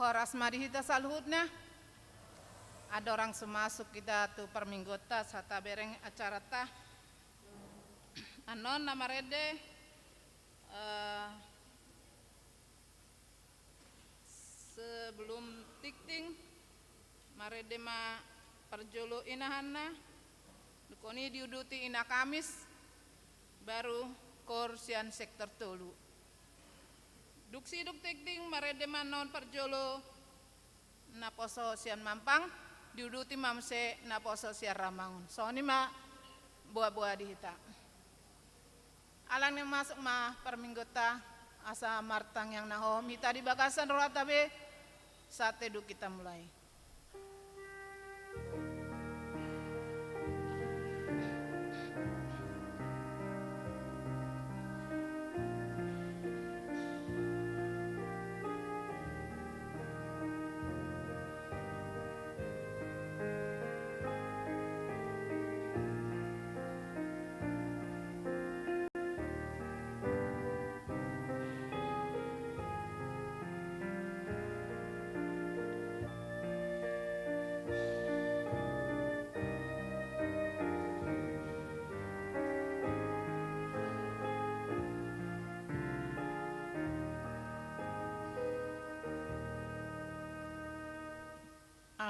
Horas mari kita salhutnya. Ada orang semasuk kita tu perminggota sata bereng acara tah. Anon nama rede sebelum tikting marede ma perjolo inahana dukoni diuduti ina Kamis baru korsian sektor tolu duksi duk tikting marede ma non perjolo na poso sian Mampang diuduti mamse na poso sian Ramangun soalnya ma buah-buah dihita alang yang masuk mah perminggota asa martang yang nahom hita di bakasan rohatabe saat teduh kita mulai.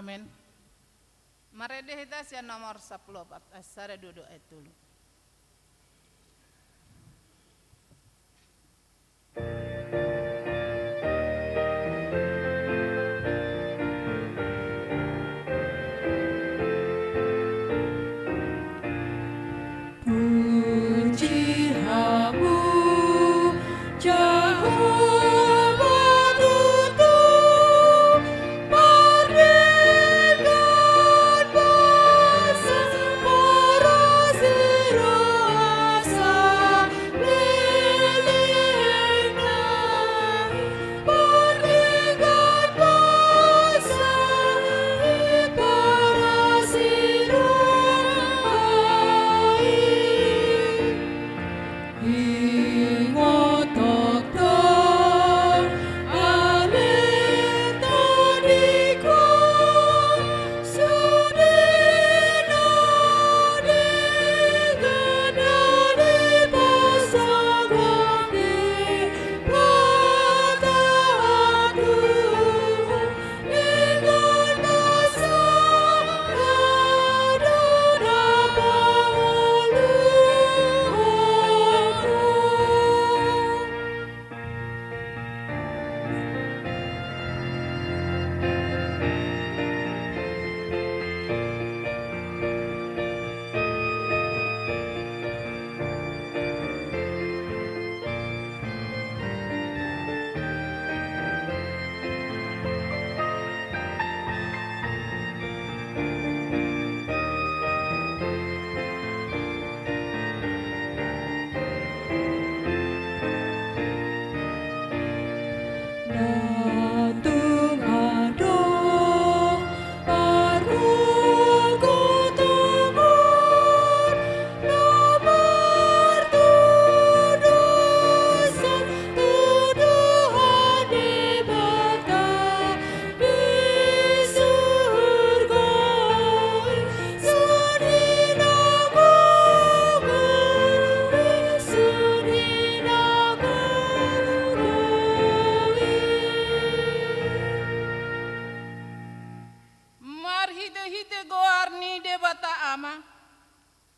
Amin. Marede hita sian nomor 10 asare duduk dulu.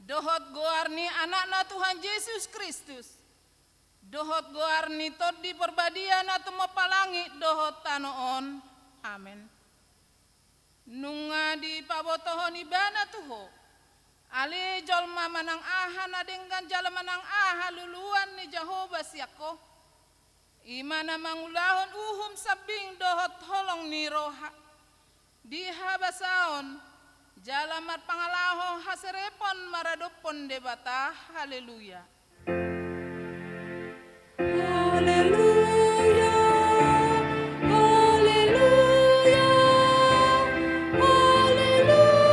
Dohot goarni anakna Tuhan Yesus Kristus. Dohot goarni tot di perbadian atau mepalangi dohot tanoon. Amin. Nunga di pabotohon ibana tuho. Ali jolma manang aha nadengkan jala manang aha luluan ni Jehovah siako. Imana mangulahon uhum sabing dohot holong ni roha. Diha basaon. Jalamat pangalaho haserepon maradopon debata. Haleluya. Haleluya. Haleluya. Haleluya.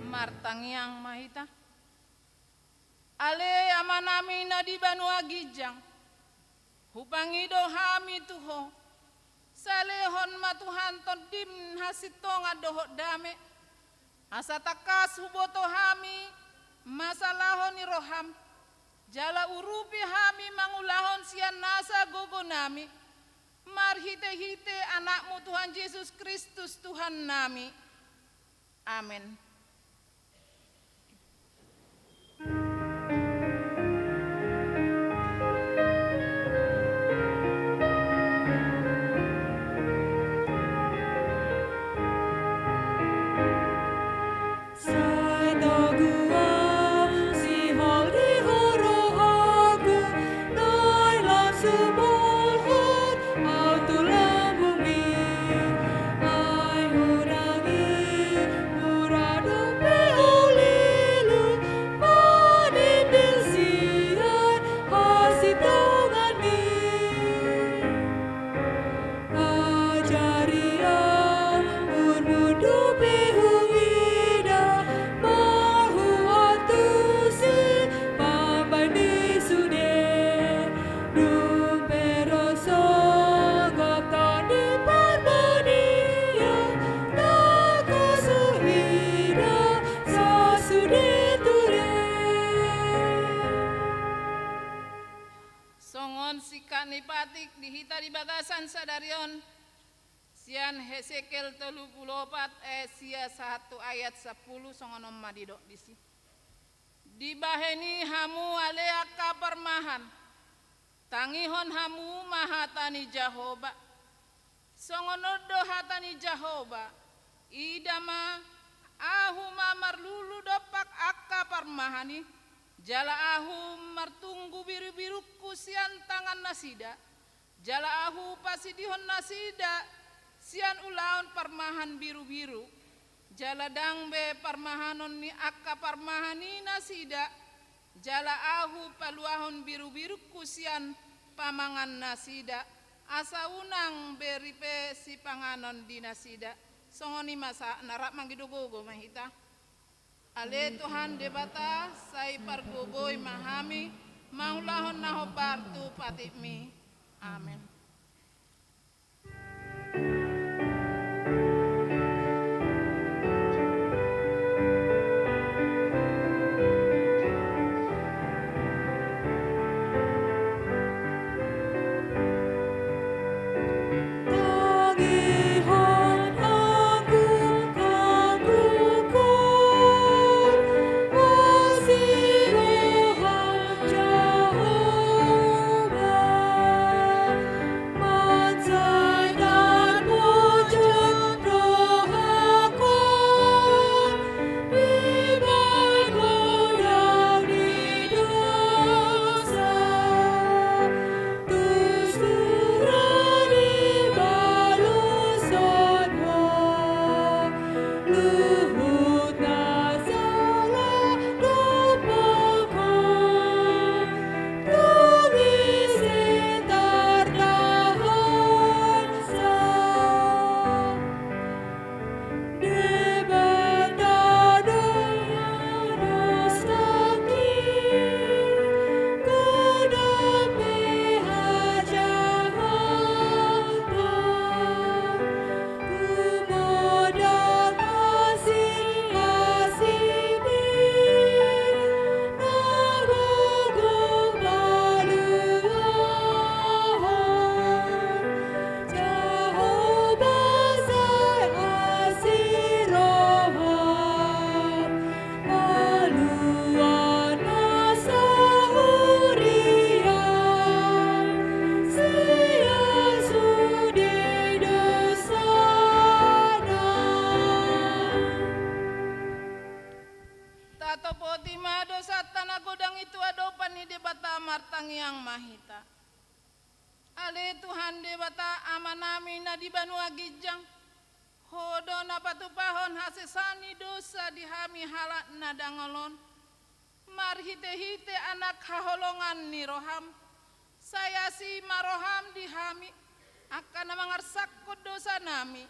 Martang yang mahita. Ale ama amanami na di Banua Gijang. Hupangido hami tuho. Salehon matuhan todim hasitonga dohok dame. Asa takas huboto hami masalahon ni roham. Jala urupi hami mangulahon sian nasa gogo nami. Marhite-hite anakmu Tuhan Yesus Kristus Tuhan nami. Amin. Nipatik dihita di bagasan sadarion sian Hesekiel 34 sia 1 ayat 10 songonom madidok disi. Dibaheni hamu aleaka permahan tangihon hamu mahatani Jahoba songonodo hatani Jahoba idama ahuma marlulu dopak akka permahani jala ahu martunggu biru-biruku sian tangan nasida. Jala ahu pasidihon nasida sian ulaon parmahan biru-biru. Jala dangbe parmahanon ni akka parmahani nasida. Jala ahu paluahon biru-biruku sian pamangan nasida. Asa unang beripe si panganon di nasida. Songoni masa narak manggidogogo mahita. Ale Tuhan debata sai pargogoy mahami maulahon naho partu patimi. Amin. Martangiang mahita. Ale Tuhan debata amanami na di Banua Gijang. Hodo na patupahon hasesani dosa dihami halak na dangolon. Marhite-hite anak haholongan ni roham. Saya si maroham dihami. Akan mangarsakut dosa nami.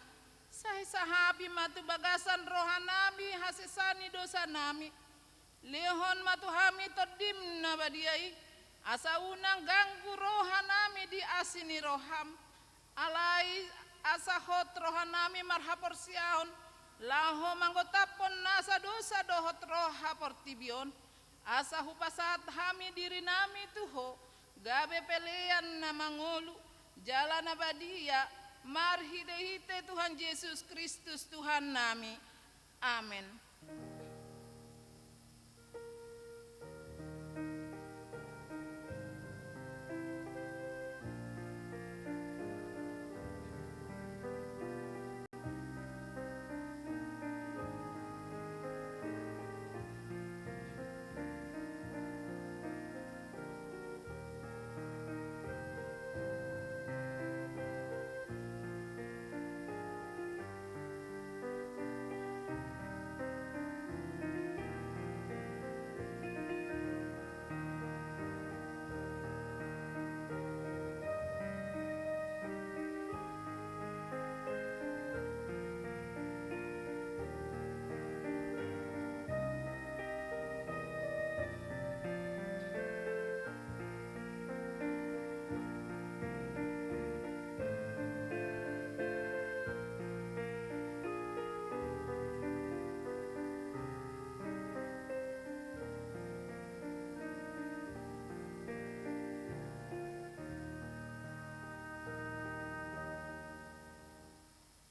Saya sahabi matu bagasan rohanami hasesani dosa nami. Lihon matuhami todim na badiai asa unang ganggu rohanami di asini roham alai asa hot rohanami marhapor siaon laho manggotapon nasa dosa dohot roha portibion asa hupasat hami diri nami tuho gabe pelean na mangolu jalan abadia marhide-hite Tuhan Yesus Kristus Tuhan nami. Amin.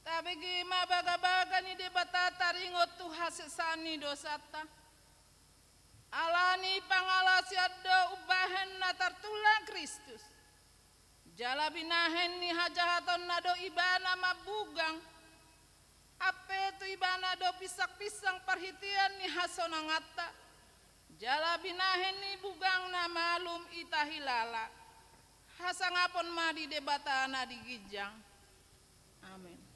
Tabegi mabaga-baga ni debatata ringot tuha sesani dosata. Alani pangalasi ada ubahen na tartulang Kristus. Jala binahen ni hajahaton nado ibana mabugang. Ape tu ibana do pisak-pisang perhitian ni hasonangata. Jala binahen ni bugang na malum itahilala. Hasangapon ma di debatana di gijang. Amin.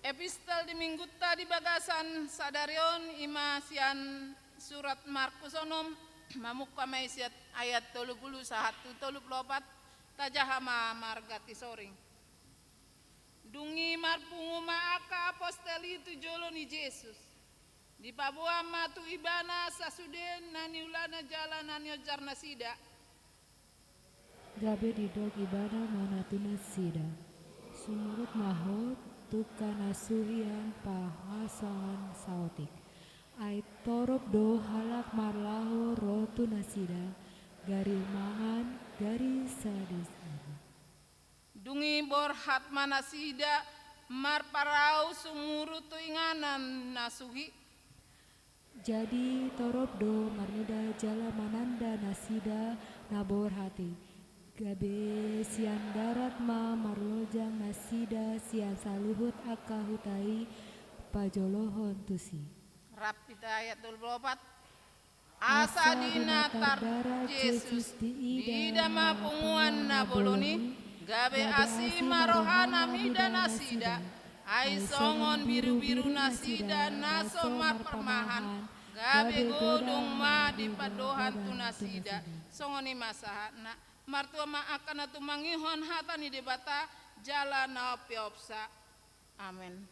Epistel di minggu tadi bagasan sadarion imasian surat Markus onom mamuk kamay siat ayat 31 34 tajahama margati soring. Dungi marpungu maaka aposteli tu jolo ni Yesus. Di pabua matu ibana sasuden nani ulana jalan nani ojarna sida. Gabe di dog ibada manatuna sida. Sumurut mahot tukana suhian pahasangan sautik. Ai torop do halak marlaho rotu nasida. Gari mangan gari sadis. Dungi borhat manasida marparau sumuru tu inganan nasuhi. Jadi torobdo marnida jala mananda nasida nabor hati. Gabe sian darat ma marlojang nasida sian saluhut aka hutai pajolohon tusi. Rapita ayat 24. Asa dinatar Yesus di idama punguan na boloni gabe asima rohana mida nasida ai songon biru-biru nasida naso mar permahan gabe godong ma di padohan tu nasida songoni masahana martua ma akan atu mangihon hatani debata jala na piopsa. Amin.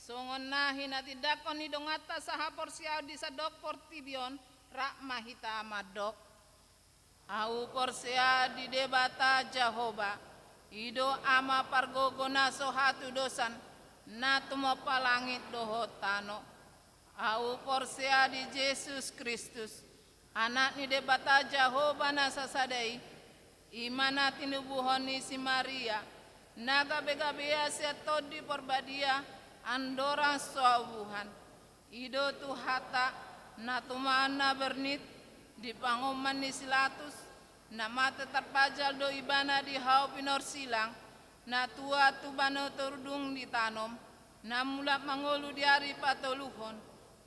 songon na hinatidakon ni dongata sa hapor siaw di sa dok portibion rak mahita amadok au porsea di debata Jehovah ido ama pargogona so hatu dosan na tumo palangit dohotano au porsea di Yesus Kristus anak ni debata Jehovah na sasadai imana tinubuhon ni si Maria naga bega-bea seto di porbadia andora soabuhan ido tu hata na tumana bernit di pangoman ni silatus na mata terpajal do ibana di hau pinor silang na tua tu bano turdung di tanom na mulak mangolu di hari patoluhon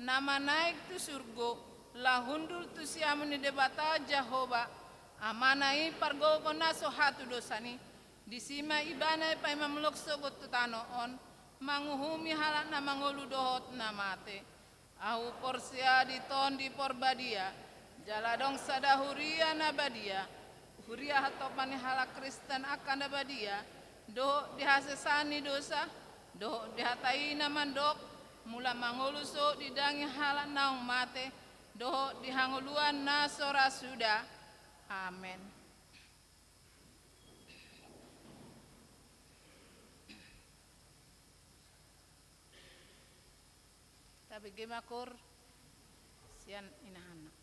na manaik tu surgo la hundul tu siamu ni debata Jehovah amanai pargogo na so hatu dosani disima ibana pa mamlok sogot tu tanoon manguhumi halak na mangolu dohot na mate au porsia di ton di porbadia jaladong sada huria na badia huria hatopani halak Kristen akan na badia do dihasesani dosa do dihatai na mandok mula mangolu so didangi halak naung mate do dihanguluan na sora sudah. Amin. Tapi gemakur sian inahana.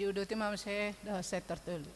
diuduti mam saya dah sektor telu.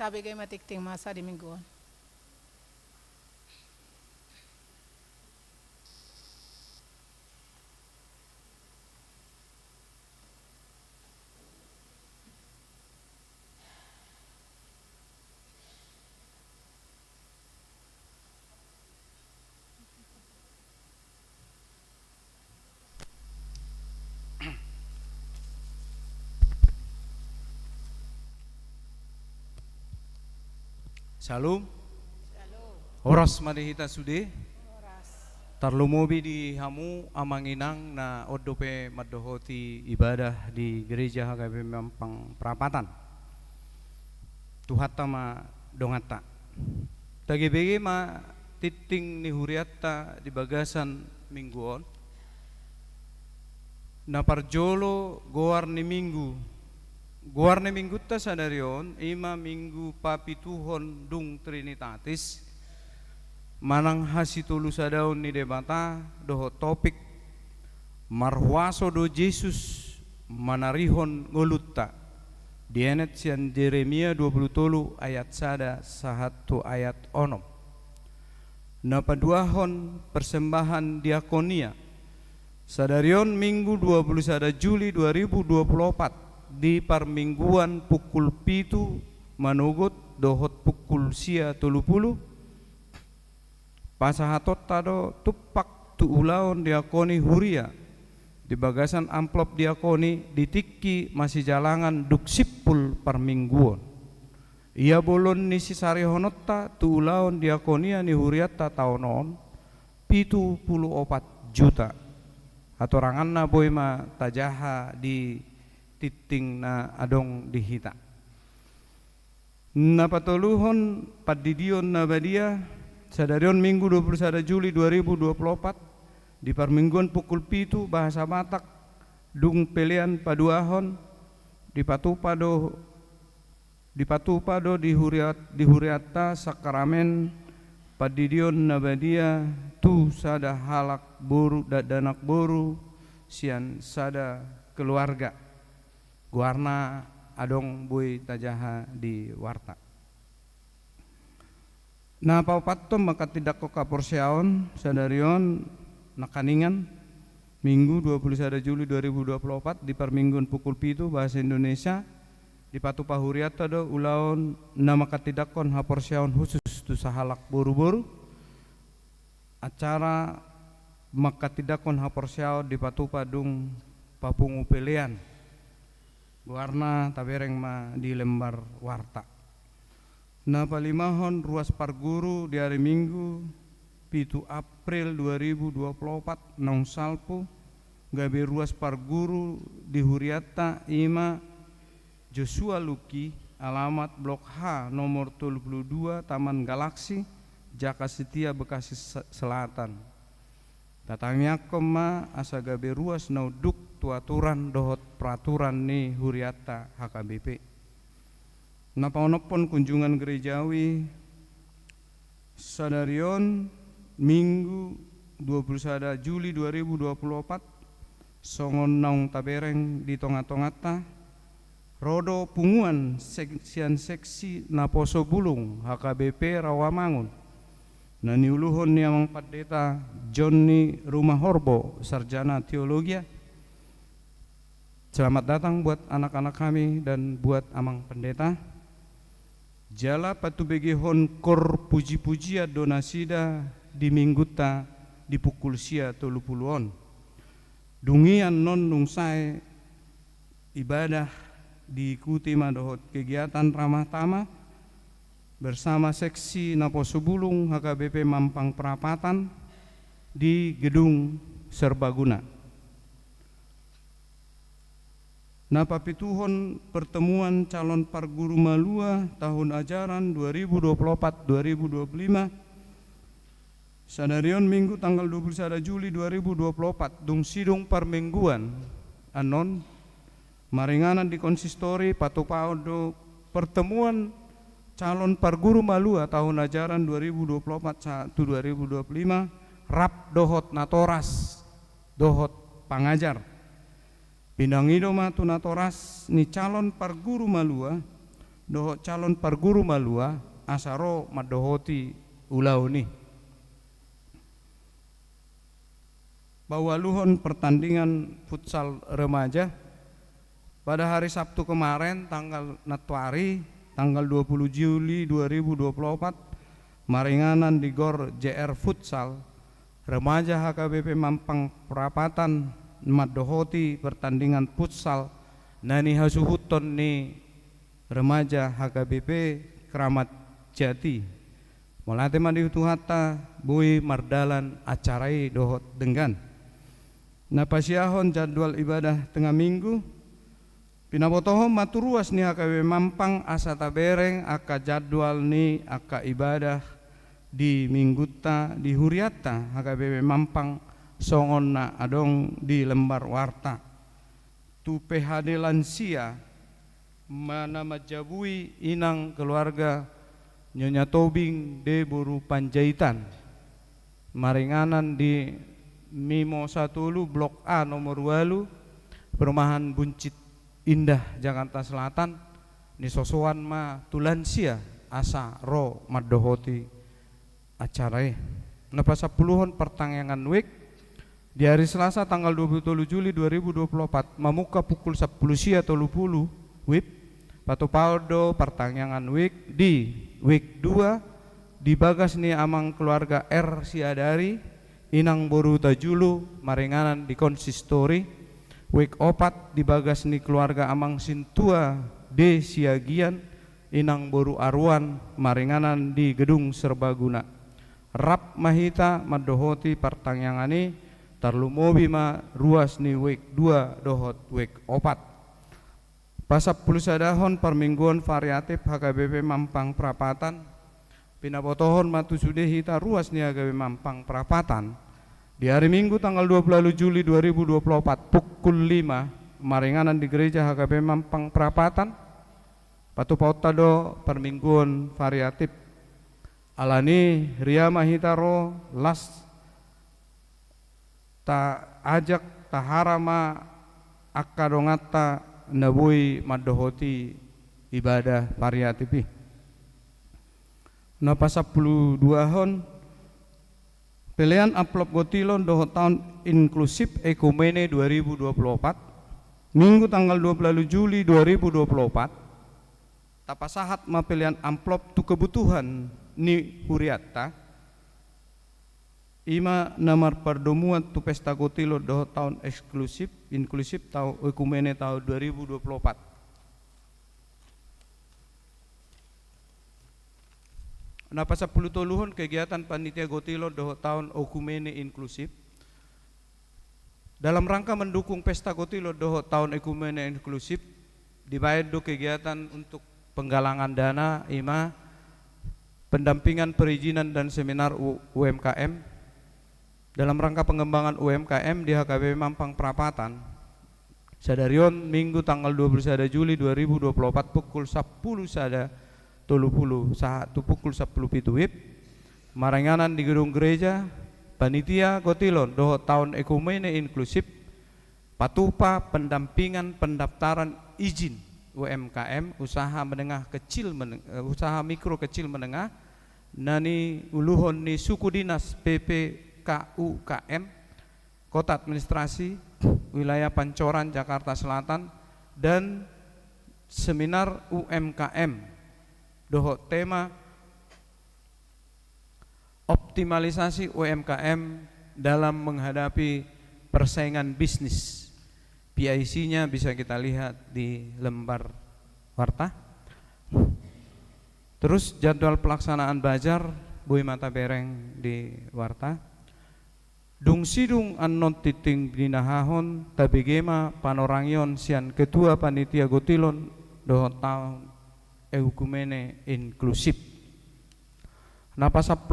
tabe gay matikting masa di mingguan. Shalom. Oras madihita sude. Tarlumobi di hamu amanginang na odope madohoti ibadah di gereja HKBP Mampang Perapatan. Tuhata ma dongata. Tagebege ma titing ni huriata di bagasan mingguon. Na parjolo goar ni minggu. Guarne minggu ta sadarion ima minggu papituhon dung Trinitatis manang hasitulu sadaun ni debata doho topik marhuaso do Yesus manarihon ngolutta dienet sian Jeremia 23 ayat sada sahatu ayat onom napaduahon persembahan diakonia sadarion minggu 21 Juli 2024 di parmingguan pukul pitu manugut dohot pukul sia 30 pasahatot tado tupak tu ulaon diakoni huria di bagasan amplop diakoni ditiki masih jalangan duk sipul parmingguan ia bolon ni sisari honotta tu ulaon diakonia ni huriata taonon 74 juta atau ranganna boy ma tajaha di titing na adong dihita na patuluhon padidion na badia sadarion minggu 21 Juli 2024 di parmingguan pukul pitu bahasa Batak dung pelian paduahon di patupado di huriata sakramen padidion na badia tu sada halak boru dadanak boru sian sada keluarga guarna adong boy tajaha di warta. Na paupato maka tidak ko kaporsiaon sadarion nakaningan minggu 21 Juli 2024 di parmingguan pukul pitu bahasa Indonesia di patu pahuriata do ulaon na maka tidak kon haporsiaon khusus tu sahalak boru-boru acara maka tidak kon haporsiaon di patu padung papungu pelian warna tabereng ma di lembar warta. Na palimahon ruas parguru di hari Minggu pitu April 2024 nong salpo gabe ruas parguru di huriata ima Joshua Luki alamat blok H nomor 32 Taman Galaksi Jaka Setia Bekasi Selatan. Datangnya koma asa gabe ruas nauduk tuaturan dohot peraturan ni huriata HKBP. Napaonopon kunjungan gerejawi sadarion minggu 21 Juli 2024 songon naung tabereng di tonga-tongata rodo punguan seksi naposo bulung HKBP Rawamangun na niuluhon ni amang pendeta Johnny Rumah Horbo sarjana teologia. Selamat datang buat anak-anak kami dan buat amang pendeta. Jala patubege hon kor puji-pujian donasida di mingguta di pukul sia 30-on. Dungian non nungsai ibadah diikuti madohot kegiatan ramah tamah bersama seksi Naposo Bulung HKBP Mampang Perapatan di gedung Serbaguna. Napapituhon pertemuan calon parguru Malua tahun ajaran 2024-2025 sadarion minggu tanggal 21 Juli 2024 dung sidung parmingguan anon maringanan di konsistori patupaudo pertemuan calon parguru Malua tahun ajaran 2024-2025 rap dohot natoras dohot pangajar Pindangido matu natoras ni calon parguru Malua dohot calon parguru malua asaro madohoti ulau ni. Bawaluhon pertandingan futsal remaja pada hari Sabtu kemarin tanggal Natwari tanggal 20 Juli 2024 maringanan di Gor JR Futsal remaja HKBP Mampang Perapatan madohoti pertandingan futsal nani hasuhuton ni remaja HKBP Keramat Jati mulate madihutuhata bui mardalan acarai dohot denggan. Napasiahon jadwal ibadah tengah minggu pinabotohom maturuas ni HKBP Mampang asa tabereng aka jadwal ni aka ibadah di mingguta di huriata HKBP Mampang songon na adong di lembar warta tu PHD lansia mana majabui inang keluarga Nyonya Tobing de Buru Panjaitan maringanan di Mimo Satulu Blok A nomor 2 Perumahan Buncit Indah Jakarta Selatan ni sosoan ma tulansia asa ro madohoti acarai napa 10 pertangyangan week di hari Selasa tanggal 27 Juli 2024 mamuka pukul 10 sia 30 wib patu paldo pertangyangan week di week 2 di bagas ni amang keluarga R Siadari inang boru tajulu maringanan di konsistori week 4 di bagas ni keluarga amang sintua D Siagian inang boru arwan maringanan di gedung serbaguna rap mahita madohoti pertangyangani tarlumobi ma ruas ni week 2 dohot week 4 pasap pulusadahon permingguan variatif HKBP Mampang Perapatan pinabotohon matu sudah hita ruas ni HKBP Mampang Perapatan di hari Minggu tanggal 20 Juli 2024 pukul 5 maringanan di gereja HKBP Mampang Perapatan patu pautado permingguan variatif alani ria mahitaro las ta ajak taharama akadongata nabui madohoti ibadah variatipi na pasap 12 hon pilihan amplop gotilon dohot tahun inklusif ekumene 2024 Minggu tanggal 20 Juli 2024 tapasahat ma pilihan amplop tu kebutuhan ni huriata ima namar perdomuan tu pesta gotilo dohot tahun eksklusif inklusif tahun ekumene tahun 2024 Napa 10 toluhon kegiatan panitia gotilo dohot tahun ekumene inklusif dalam rangka mendukung pesta gotilo dohot tahun ekumene inklusif dibayar do kegiatan untuk penggalangan dana ima pendampingan perizinan dan seminar UMKM dalam rangka pengembangan UMKM di HKBP Mampang Perapatan sadarion Minggu tanggal 21 Juli 2024 pukul 10 sada 30 saat pukul 10 pituwib maranganan di gedung gereja panitia gotilon dohot tahun ekumene inklusif patupa pendampingan pendaftaran izin UMKM usaha menengah kecil usaha mikro kecil menengah nani uluhon ni suku dinas PPKUKM Kota Administrasi Wilayah Pancoran Jakarta Selatan dan seminar UMKM dohot tema optimalisasi UMKM dalam menghadapi persaingan bisnis. PIC-nya bisa kita lihat di lembar warta. Terus jadwal pelaksanaan Bajar Bui Mata Bereng di warta. Dung sidung anon titing dinahahon tabigema panorangyon sian ketua panitia gotilon dohot tahun ekumene inklusif. Napa 10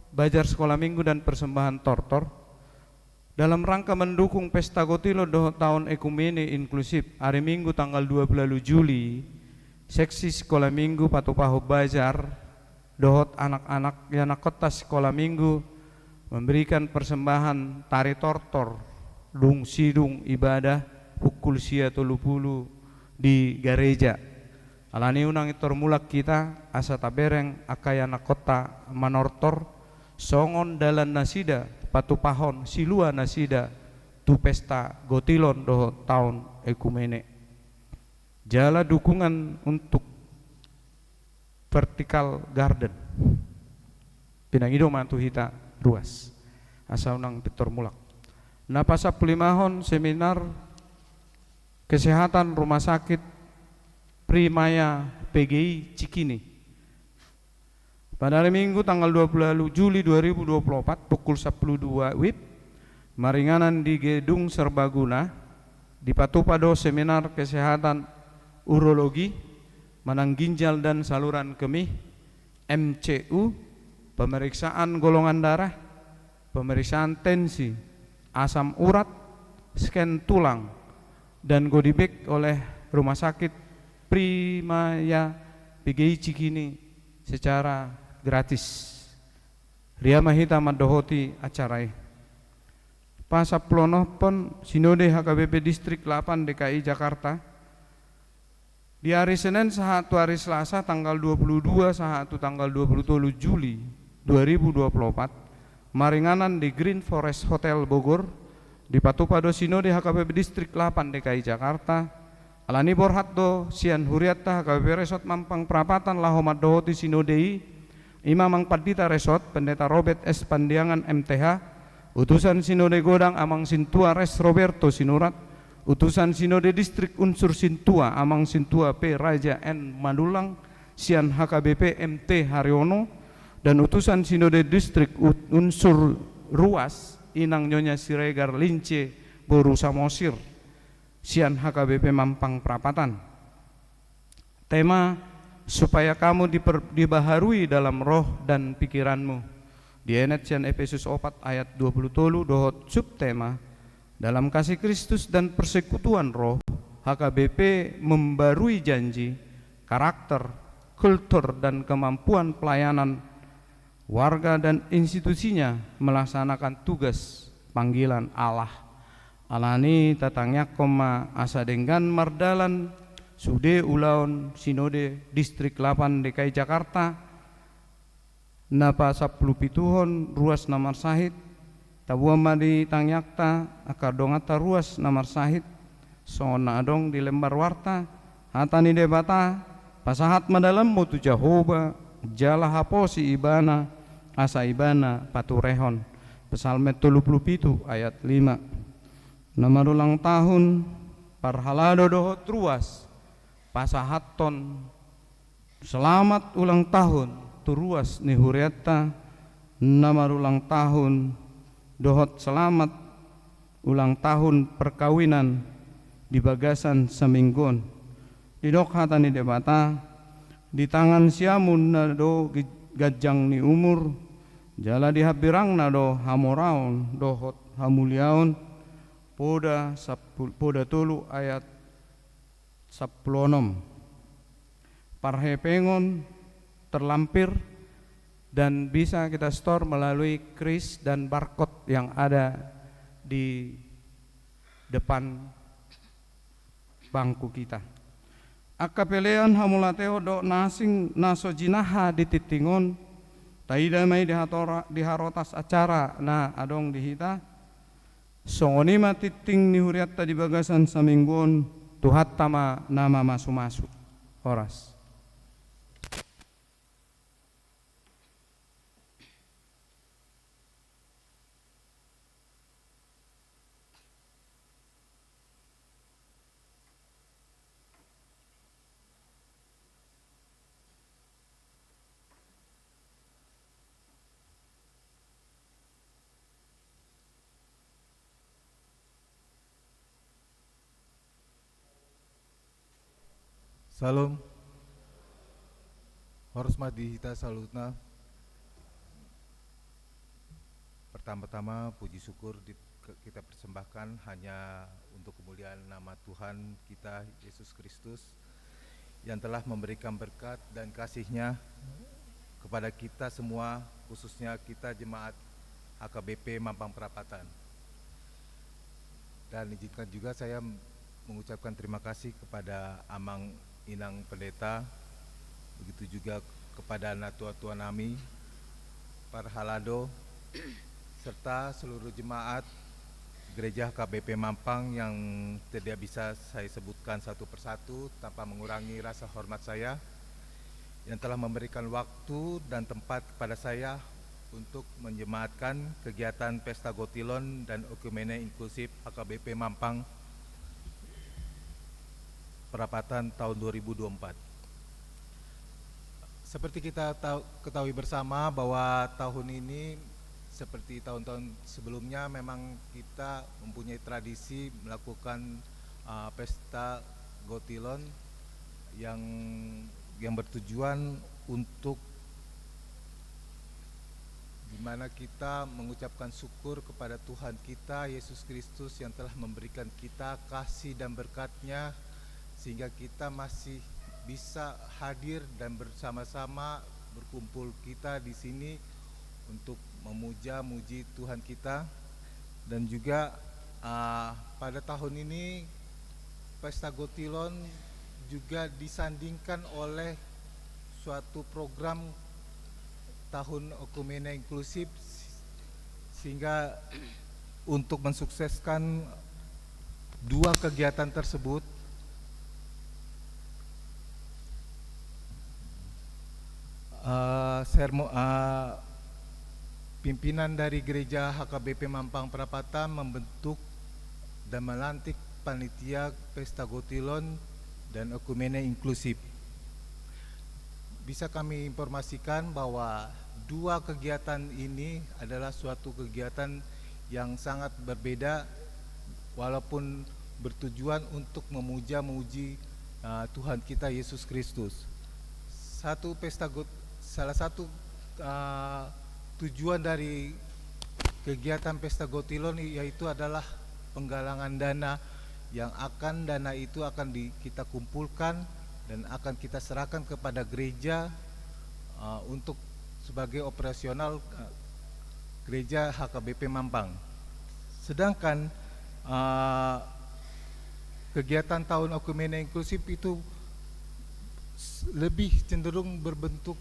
Bajar sekolah minggu dan persembahan tortor dalam rangka mendukung pesta gotilo dohot tahun ekumene inklusif hari Minggu tanggal 20 Juli seksi sekolah minggu Patupaho Bajar dohot anak-anak yang kota sekolah minggu memberikan persembahan tari tortor dung sidung ibadah pukul sia 30 di gereja Alani unang itor mulak kita asa tabereng akayana kota manortor songon dalan nasida patupahon silua nasida tu pesta gotilon doho tahun ekumene. Jala dukungan untuk vertical garden pinangido mantu hita ruas asa unang pitor mulak. Na pasap limahon seminar kesehatan rumah sakit Primaya PGI Cikini. Pada hari Minggu tanggal 20 Juli 2024 pukul 12 WIB maringanan di Gedung Serbaguna di Patupado seminar kesehatan urologi, manang ginjal dan saluran kemih, MCU, pemeriksaan golongan darah, pemeriksaan tensi, asam urat, scan tulang, dan godibek oleh Rumah Sakit Primaya PGI Cikini secara gratis. Ria mahita madohoti acarai. Pasap plonoh pon Sinode HKBP Distrik 8 DKI Jakarta. Di hari Senin sahatu hari Selasa tanggal 22 sahatu tanggal 27 Juli 2024 maringanan di Green Forest Hotel Bogor di Patupado Sinode HKBP Distrik 8 DKI Jakarta. Alani borhatdo sian huriatta HKBP Resort Mampang Prapatan lahomat dohoti Sinodei Imam Angpadita Resort Pendeta Robert S. Pandiangan MTH, utusan Sinode Godang Amang Sintua Res Roberto Sinurat, utusan Sinode Distrik Unsur Sintua Amang Sintua P. Raja N. Madulang Sian HKBP MT Haryono, dan utusan Sinode Distrik Unsur Ruas Inang Nyonya Siregar Lince Boru Samosir Sian HKBP Mampang Prapatan. Tema supaya kamu dibaharui dalam roh dan pikiranmu. Dienet Sian Efesus 4 ayat 20 dohot subtema dalam kasih Kristus dan persekutuan roh, HKBP membarui janji, karakter, kultur dan kemampuan pelayanan warga dan institusinya melaksanakan tugas panggilan Allah. Alani tatangnya koma asa denggan mardalan Sude Ulaon Sinode Distrik 8 DKI Jakarta napa 10 pituhon ruas namar sahid tabuam madi tangyakta akar dongata ruas namar sahid sona adong di lembar warta hatani debata pasahat madalam mutu Jahoba jala haposi ibana asa ibana paturehon Pesalme 37 ayat 5. Nama ulang tahun parhalado dohot ruas pasahaton selamat ulang tahun turuas nihuriata. Nama ulang tahun dohot selamat ulang tahun perkawinan di Bagasan Seminggon di dokhatan di debata di tangan siamun nado gajang ni umur jala di habirang nado hamoraon dohot hamuliaon poda tulu ayat 16 parhepengon terlampir dan bisa kita store melalui kris dan barcode yang ada di depan bangku kita. Akapelean hamulateo do nasing naso jinaha di titingon taida mai diharotas acara na adong dihita songoni matiting ni huriatta di Bagasan Saminggon tuhat tama nama masu-masu oras. Salam, hormat dihita salutna. Pertama-tama puji syukur kita persembahkan hanya untuk kemuliaan nama Tuhan kita Yesus Kristus yang telah memberikan berkat dan kasih-Nya kepada kita semua, khususnya kita jemaat HKBP Mampang Perapatan. Dan izinkan juga saya mengucapkan terima kasih kepada Amang Inang Pendeta, begitu juga kepada Natua Nami, para halado, serta seluruh jemaat Gereja KBP Mampang yang tidak bisa saya sebutkan satu persatu tanpa mengurangi rasa hormat saya, yang telah memberikan waktu dan tempat kepada saya untuk menjemaatkan kegiatan Pesta Gotilon dan Okumene Inklusif HKBP Mampang Perapatan tahun 2024. Seperti kita ketahui bersama bahwa tahun ini seperti tahun-tahun sebelumnya memang kita mempunyai tradisi melakukan Pesta Gotilon yang bertujuan untuk di mana kita mengucapkan syukur kepada Tuhan kita Yesus Kristus yang telah memberikan kita kasih dan berkat-Nya sehingga kita masih bisa hadir dan bersama-sama berkumpul kita di sini untuk memuja-muji Tuhan kita. Dan juga pada tahun ini Pesta Gotilon juga disandingkan oleh suatu program tahun Okumene Inklusif, sehingga untuk mensukseskan dua kegiatan tersebut pimpinan dari Gereja HKBP Mampang Perapatan membentuk dan melantik panitia Pesta Gotilon dan Okumene Inklusif. Bisa kami informasikan bahwa dua kegiatan ini adalah suatu kegiatan yang sangat berbeda walaupun bertujuan untuk memuja-muji Tuhan kita Yesus Kristus. Salah satu tujuan dari kegiatan Pesta Gotilon yaitu adalah penggalangan dana yang dana itu akan kita kumpulkan dan akan kita serahkan kepada gereja untuk sebagai operasional gereja HKBP Mampang. Sedangkan kegiatan tahun Okumene Inklusif itu lebih cenderung berbentuk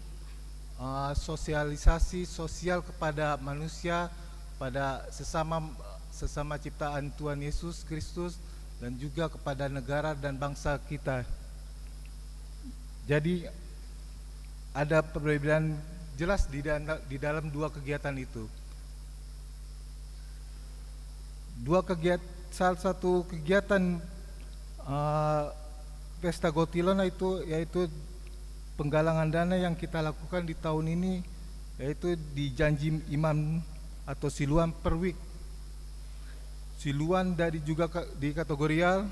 sosialisasi sosial kepada manusia, pada sesama ciptaan Tuhan Yesus Kristus dan juga kepada negara dan bangsa kita. Jadi ada perbedaan jelas di dalam dua kegiatan itu. Salah satu kegiatan Pesta Gotilon yaitu penggalangan dana yang kita lakukan di tahun ini, yaitu di janji imam atau siluan per week. Siluan dari juga di kategorial,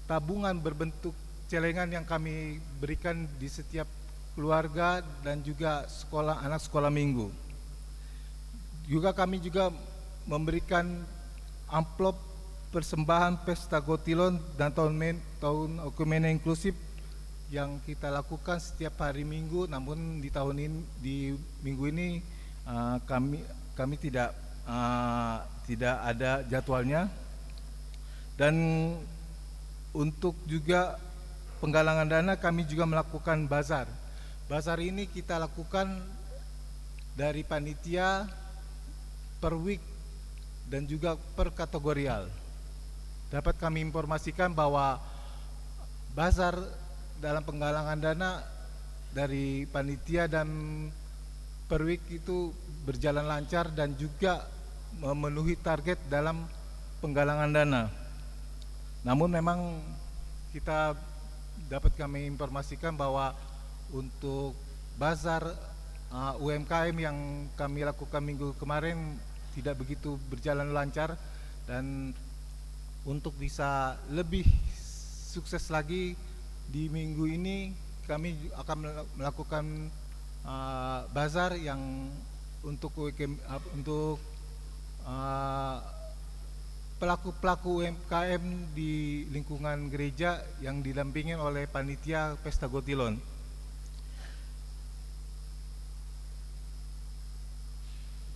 tabungan berbentuk celengan yang kami berikan di setiap keluarga dan juga anak sekolah minggu. Juga kami juga memberikan amplop persembahan Pesta Gotilon dan tahun Okumene Inklusif yang kita lakukan setiap hari Minggu. Namun di minggu ini kami tidak ada jadwalnya. Dan untuk juga penggalangan dana kami juga melakukan bazar. Bazar ini kita lakukan dari panitia per week dan juga per kategorial. Dapat kami informasikan bahwa bazar dalam penggalangan dana dari panitia dan per week itu berjalan lancar dan juga memenuhi target dalam penggalangan dana. Namun memang kita dapat kami informasikan bahwa untuk bazar UMKM yang kami lakukan minggu kemarin tidak begitu berjalan lancar, dan untuk bisa lebih sukses lagi di minggu ini kami akan melakukan bazar yang untuk pelaku-pelaku UMKM di lingkungan gereja yang didampingi oleh panitia Pesta Gotilon.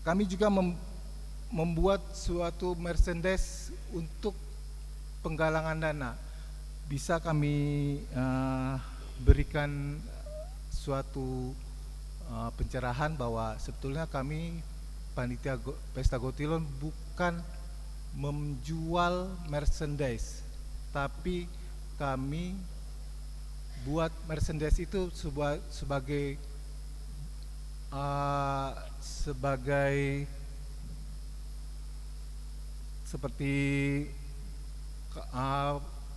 Kami juga membuat suatu merchandise untuk penggalangan dana. bisa kami berikan suatu pencerahan bahwa sebetulnya kami panitia Pesta Gotilon bukan menjual merchandise, tapi kami buat merchandise itu sebagai seperti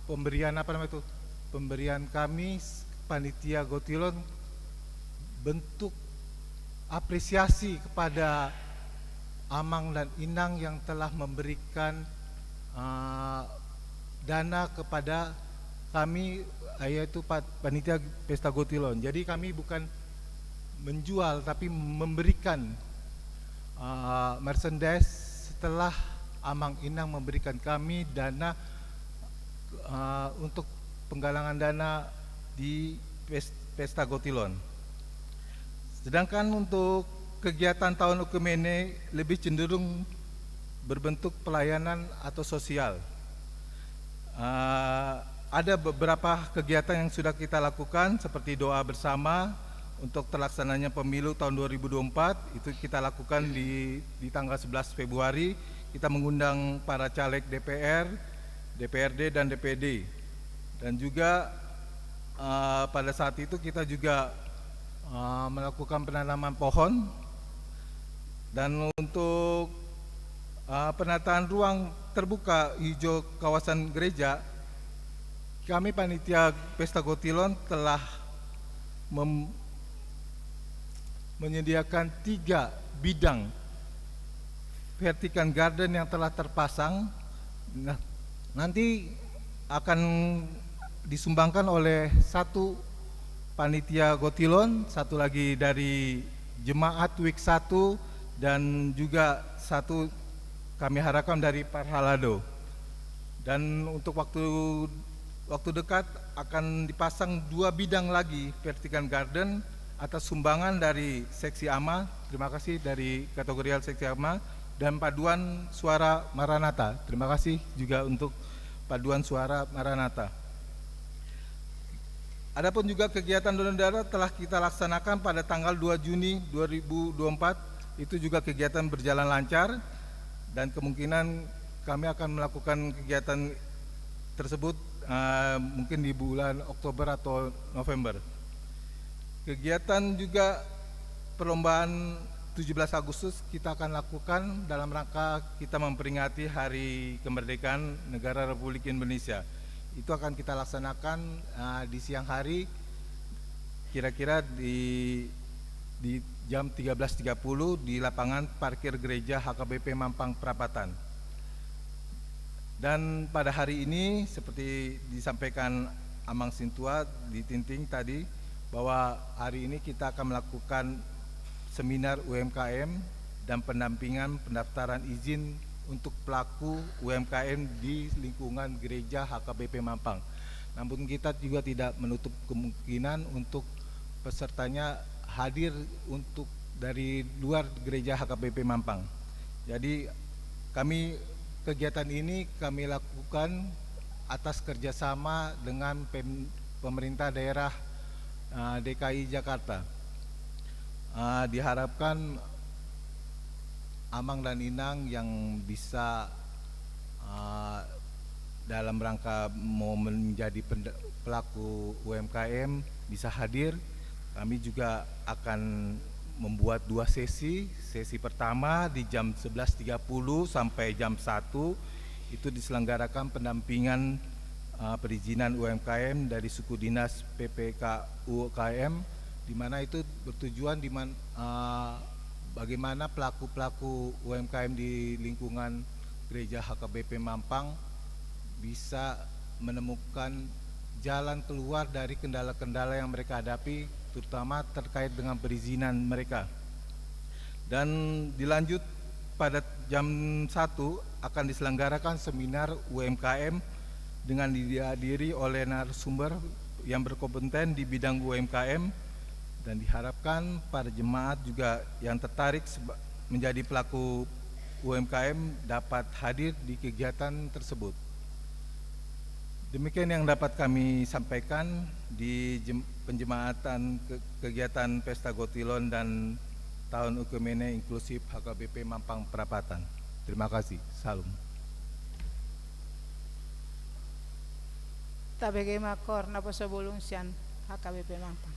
pemberian pemberian kami panitia Gotilon, bentuk apresiasi kepada Amang dan Inang yang telah memberikan dana kepada kami, yaitu panitia Pesta Gotilon. Jadi kami bukan menjual tapi memberikan merchandise setelah Amang Inang memberikan kami dana untuk penggalangan dana di Pesta Gotilon. Sedangkan untuk kegiatan tahun Okumene lebih cenderung berbentuk pelayanan atau sosial. Ada beberapa kegiatan yang sudah kita lakukan seperti doa bersama untuk terlaksananya pemilu tahun 2024. Itu kita lakukan di tanggal 11 Februari. Kita mengundang para caleg DPR, DPRD dan DPD. Dan juga pada saat itu kita juga melakukan penanaman pohon. Dan untuk penataan ruang terbuka hijau kawasan gereja, kami panitia Pesta Gotilon telah menyediakan 3 bidang vertical garden yang telah terpasang. Nah, nanti akan disumbangkan oleh 1 panitia Gotilon, 1 lagi dari Jemaat Week 1, dan juga 1 kami harapkan dari Parhalado. Dan untuk waktu dekat akan dipasang 2 bidang lagi vertical garden atas sumbangan dari Seksi AMA. Terima kasih dari kategorial Seksi AMA dan Paduan Suara Maranatha. Terima kasih juga untuk Paduan Suara Maranatha. Adapun juga kegiatan donor darah telah kita laksanakan pada tanggal 2 Juni 2024. Itu juga kegiatan berjalan lancar dan kemungkinan kami akan melakukan kegiatan tersebut mungkin di bulan Oktober atau November. Kegiatan juga perlombaan 17 Agustus kita akan lakukan dalam rangka kita memperingati Hari Kemerdekaan Negara Republik Indonesia. Itu akan kita laksanakan di siang hari, kira-kira di jam 13.30 di lapangan parkir gereja HKBP Mampang Perapatan. Dan pada hari ini seperti disampaikan Amang Sintua di Tinting tadi, bahwa hari ini kita akan melakukan seminar UMKM dan pendampingan pendaftaran izin untuk pelaku UMKM di lingkungan gereja HKBP Mampang. Namun kita juga tidak menutup kemungkinan untuk pesertanya hadir untuk dari luar gereja HKBP Mampang. Jadi kegiatan ini kami lakukan atas kerjasama dengan pemerintah daerah DKI Jakarta. Diharapkan Amang dan Inang yang bisa dalam rangka mau menjadi pelaku UMKM bisa hadir. Kami juga akan membuat 2 sesi. Sesi pertama di jam 11.30 sampai jam 1 itu diselenggarakan pendampingan perizinan UMKM dari suku dinas PPK UKM, di mana itu bertujuan bagaimana pelaku-pelaku UMKM di lingkungan gereja HKBP Mampang bisa menemukan jalan keluar dari kendala-kendala yang mereka hadapi, terutama terkait dengan perizinan mereka. Dan dilanjut pada jam 1 akan diselenggarakan seminar UMKM dengan dihadiri oleh narasumber yang berkompeten di bidang UMKM, dan diharapkan para jemaat juga yang tertarik menjadi pelaku UMKM dapat hadir di kegiatan tersebut. Demikian yang dapat kami sampaikan di penjemaatan kegiatan Pesta Gotilon dan Tahun Ekumene Inklusif HKBP Mampang Perapatan. Terima kasih. Salam. Tabege makor na pasobulong siyan HKBP Mampang.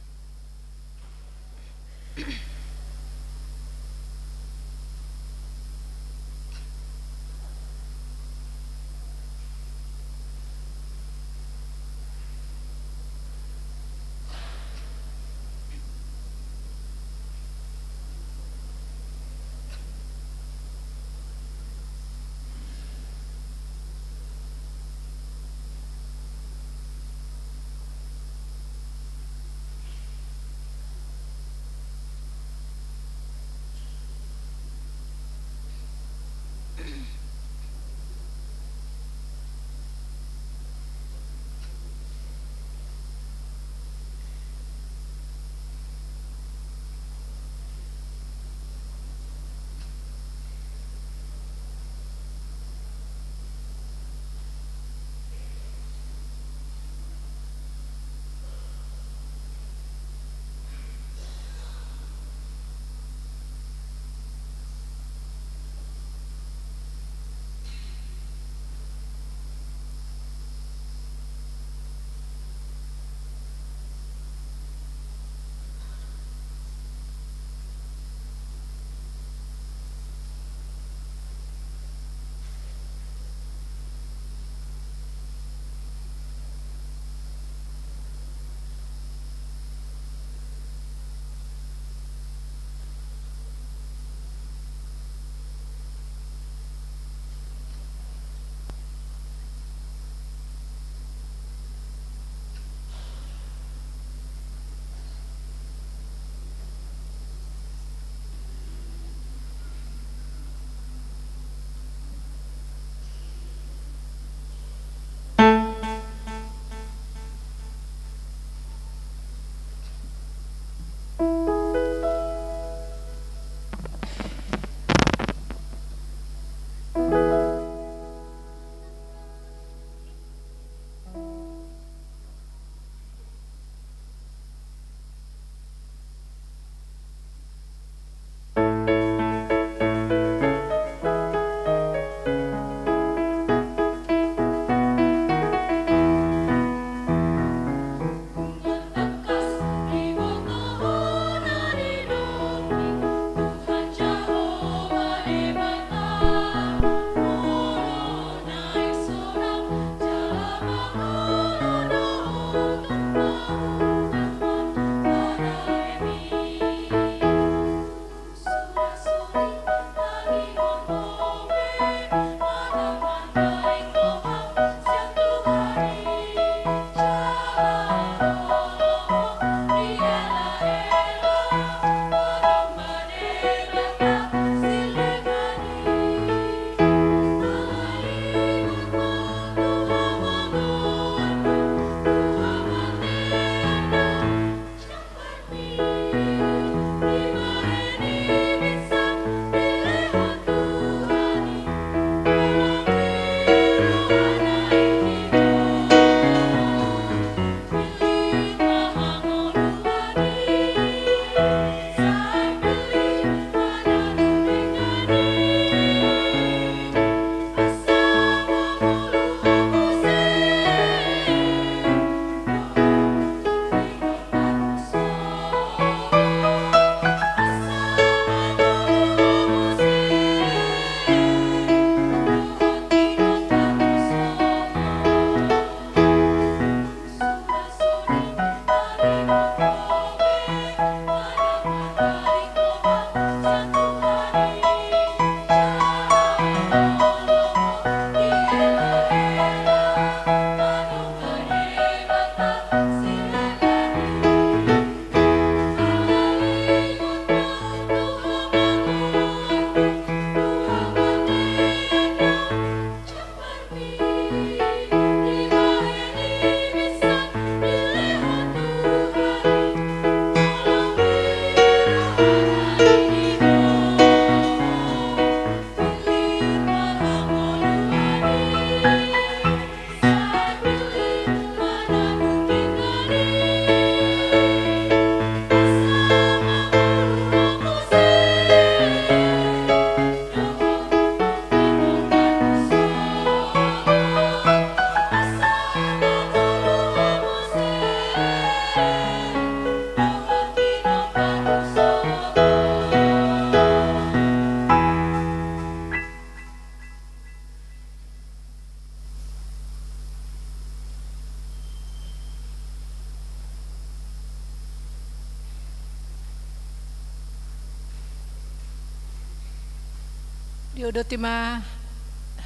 Diuduti ma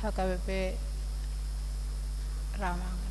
HKBP Ramangan.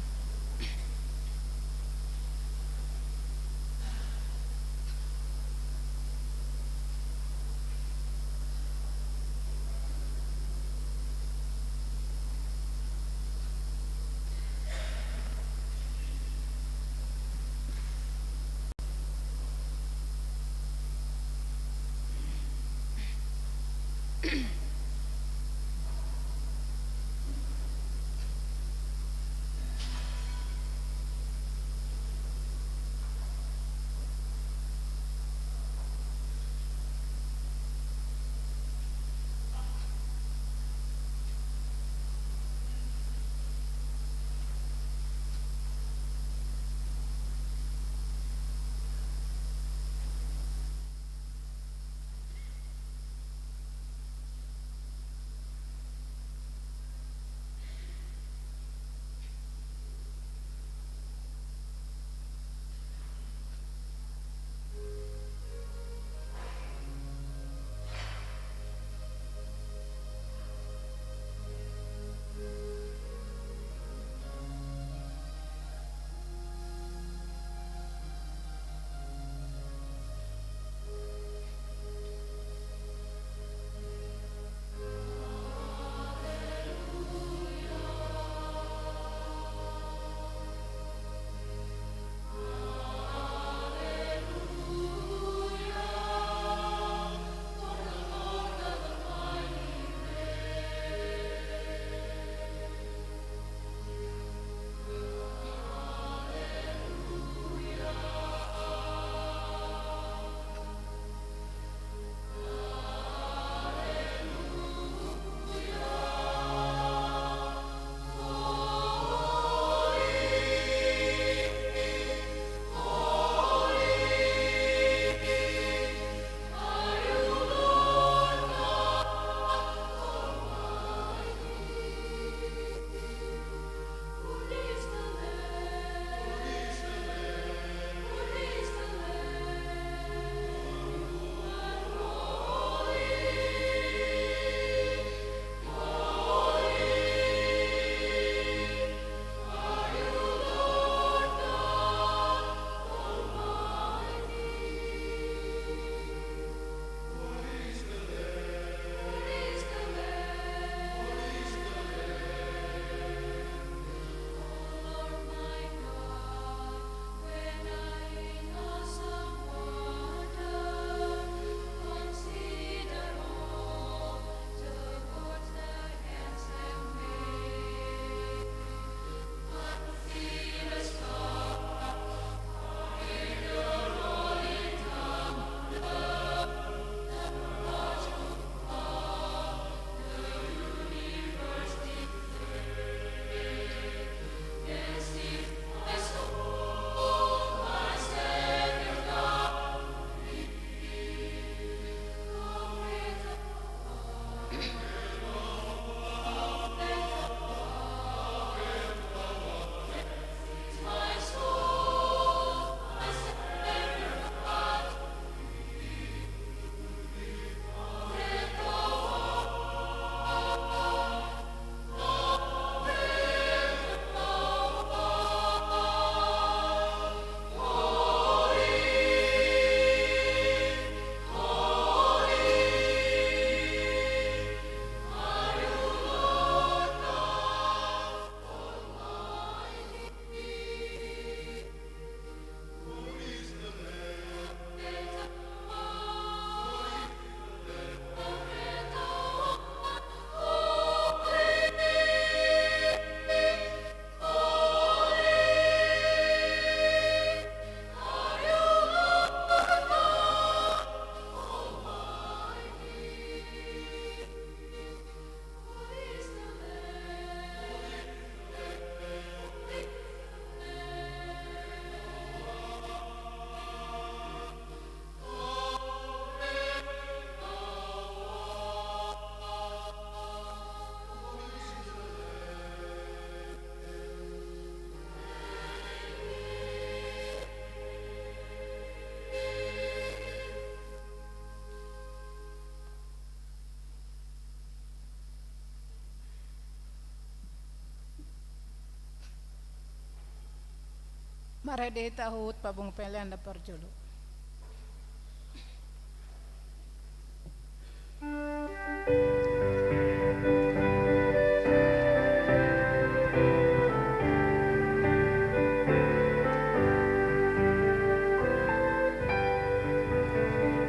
Marede tahut pabung pelian da parjolo.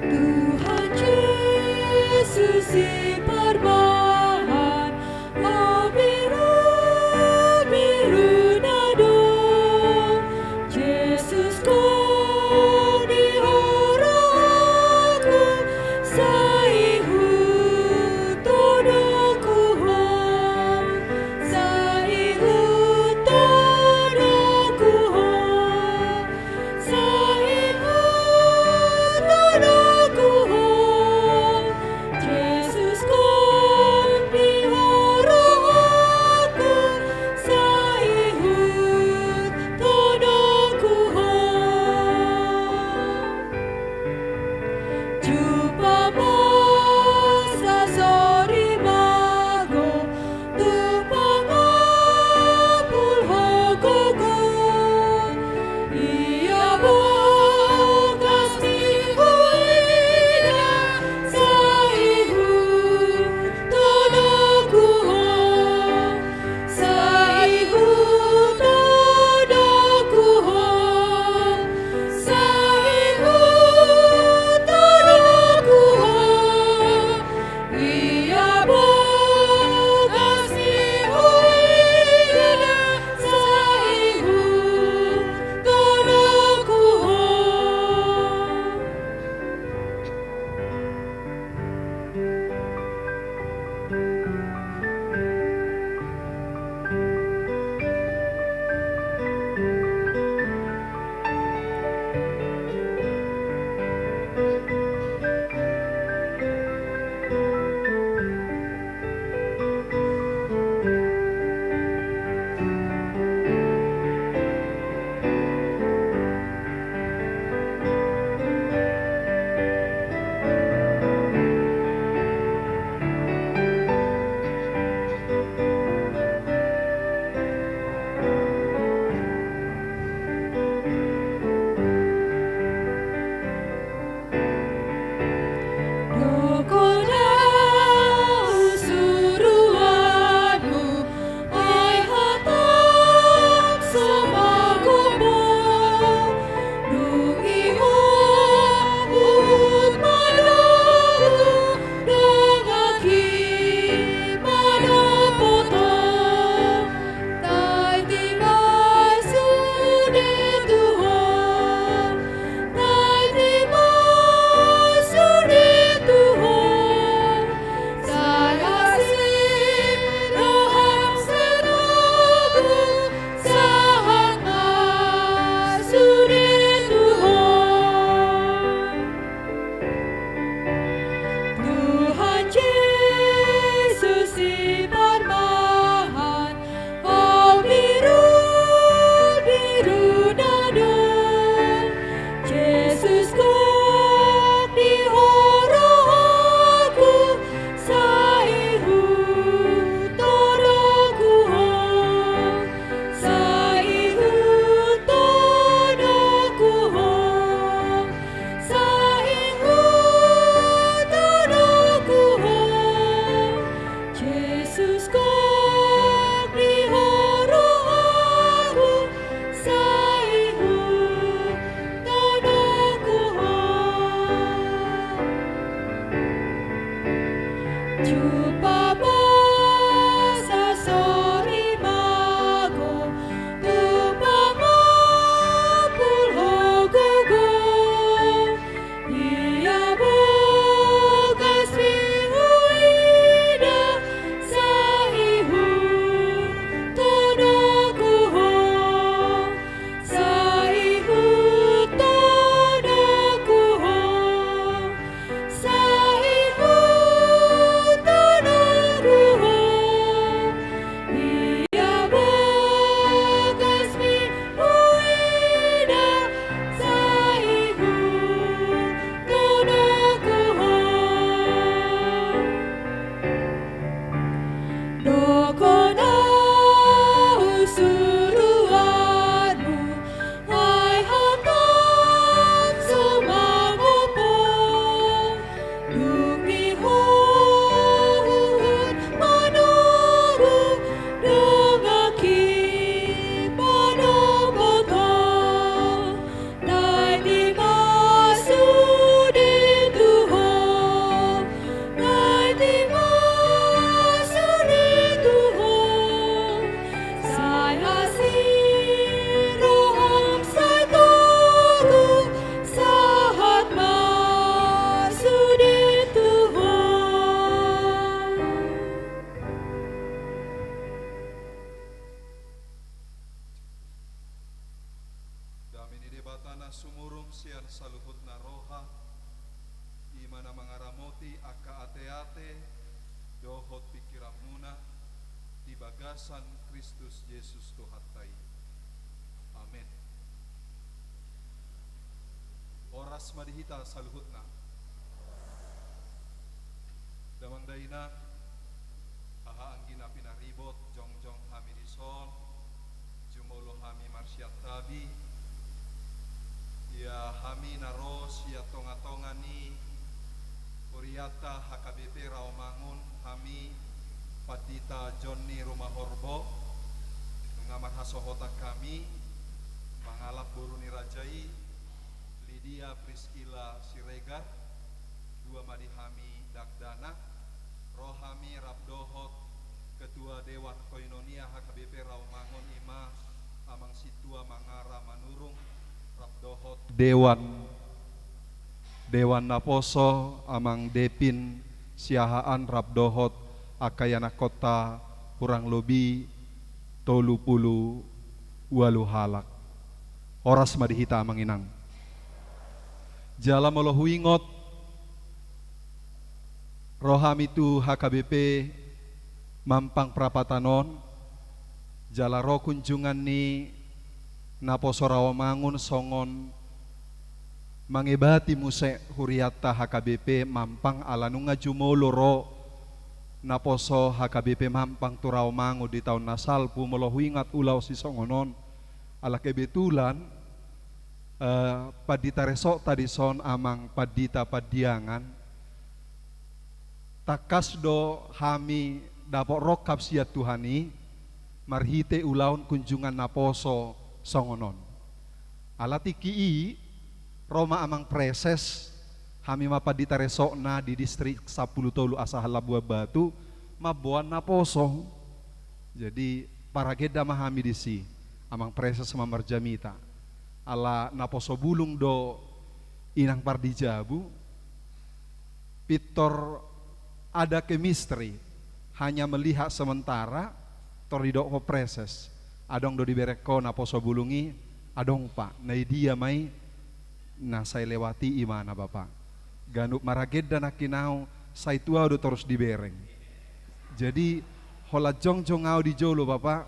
Tuhan Yesus si perbahan, oh biru nado, Yesus kau di haraku, saihu todoku ho, saihu todoku ho, saihu todoku ho, Yesus kau saluhutna roha imana mangaramoti aka ate-ate dohot pikiramuna di bagasan Kristus Yesus Tuhatai. Amin. Oras madihita saluhutna damang daina haha anggina pinaribot jongjong hami dison jumolo hami marsyat tabi ya hami naros ya tonga-tongani Kuriata HKBP Rawamangun hami Padita Jonni Rumah Horbo mengamar hasohota kami mangalap Buruni Rajai Lydia Priskila Siregar dua madihami Dakdana Rohami Rabdohot Ketua Dewan Koinonia HKBP Rawamangun Ima Amang Situa Mangara Manurung Rabdohot Dewan Naposo Amang Depin Siahaan Rabdohot Akayana Kota kurang lebih 30 halak. Oras madihita manginang jala molohu ingot roham itu HKBP Mampang Prapatanon jala roh kunjungan ni Naposo Rawamangun songon mangibati muse huriata HKBP Mampang alanunga jumolo ro Naposo HKBP Mampang Turawamangun di tahun nasalpu molohu ingat ulau si songonon ala kebetulan padita resok tadi son amang padita padiangan takasdo hami dapok rokap siat Tuhani marhite ulaun kunjungan Naposo songonon alati kii Roma amang preses hami mapadita resokna di distrik 10 tolu asah Labuan Batu mabuan Naposo jadi para geda mahami disi amang preses mamarjamita ala Naposo bulung do inang pardijabu Pitor ada chemistry hanya melihat sementara torido ko preses adong do dibereko Naposo bulungi adong pak na dia mai na saya lewati imana bapak ganuk maraged dan akinau saya tua udah terus dibereng jadi hola jongjong au di jolo bapak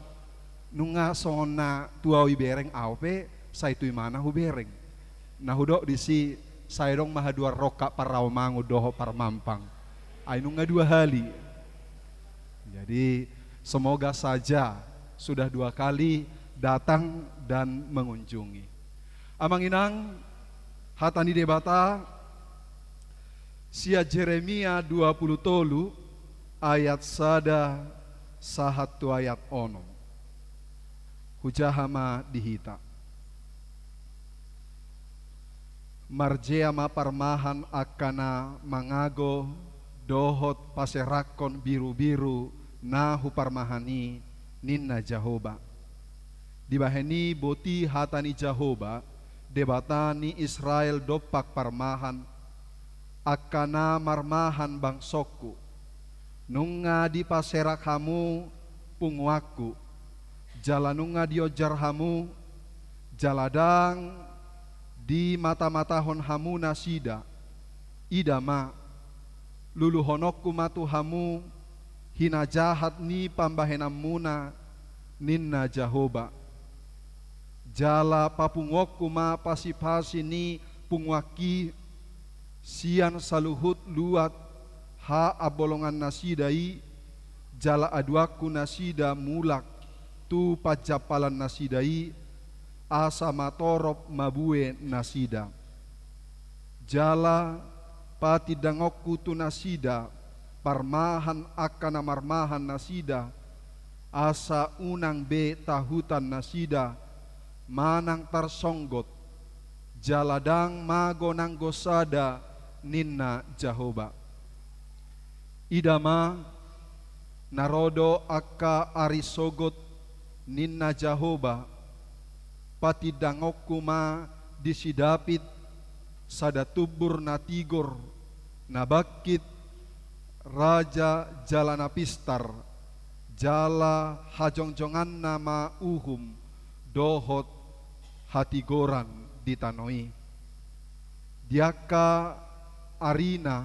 nunga sona tua ibereng au pe saya tu imana hu bereng nah hudok disi saya dong maha dua roka Parawamangun doho Parmampang ai nunga 2 hali jadi semoga saja sudah 2 kali datang dan mengunjungi amang inang hatani debata sia Jeremia 20 tolu ayat sada sahatu ayat ono hujahama dihita marjea parmahan akana mangago dohot paserakon biru-biru nahu parmahani ninna Jahoba dibaheni boti hatani Jahoba debatani Israel dopak parmahan akana marmahan bangsoku nunga di paserak hamu pungwaku jalanunga diojar hamu jaladang di mata-matahon hamu nasida idama lulu honokku matu hamu hina jahat ni pambahenam muna ninna Jahoba jala papungokku ma pasi-pasi ni pungwaki sian saluhut luat ha abolongan nasidai jala aduaku nasida mulak tu pajapalan nasidai asa matorop mabue nasida jala pati dangokku tu nasida parmahan akana marmahan nasida asa unang be tahutan nasida manang tarsonggot jaladang magonang gosada ninna Jahoba idama narodo akka arisogot ninna Jahoba pati dangokuma disidapit sada tubur natigor nabakit raja jalana pistar jala hajongjongan nama uhum dohot hatigoran ditanoi diaka arina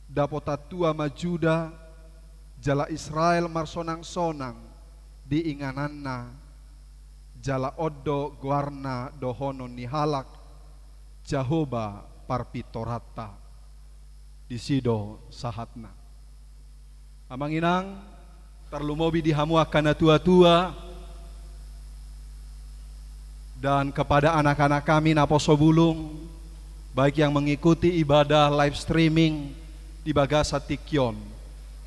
dapotatua majuda jala Israel marsonang-sonang di ingananna jala oddo guarna dohono nihalak Jahoba parpitorata di sido sahatna. Amang inang terlumobi dihamu akan tua-tua dan kepada anak-anak kami naposo bulung, baik yang mengikuti ibadah live streaming di Bagasa Tikyon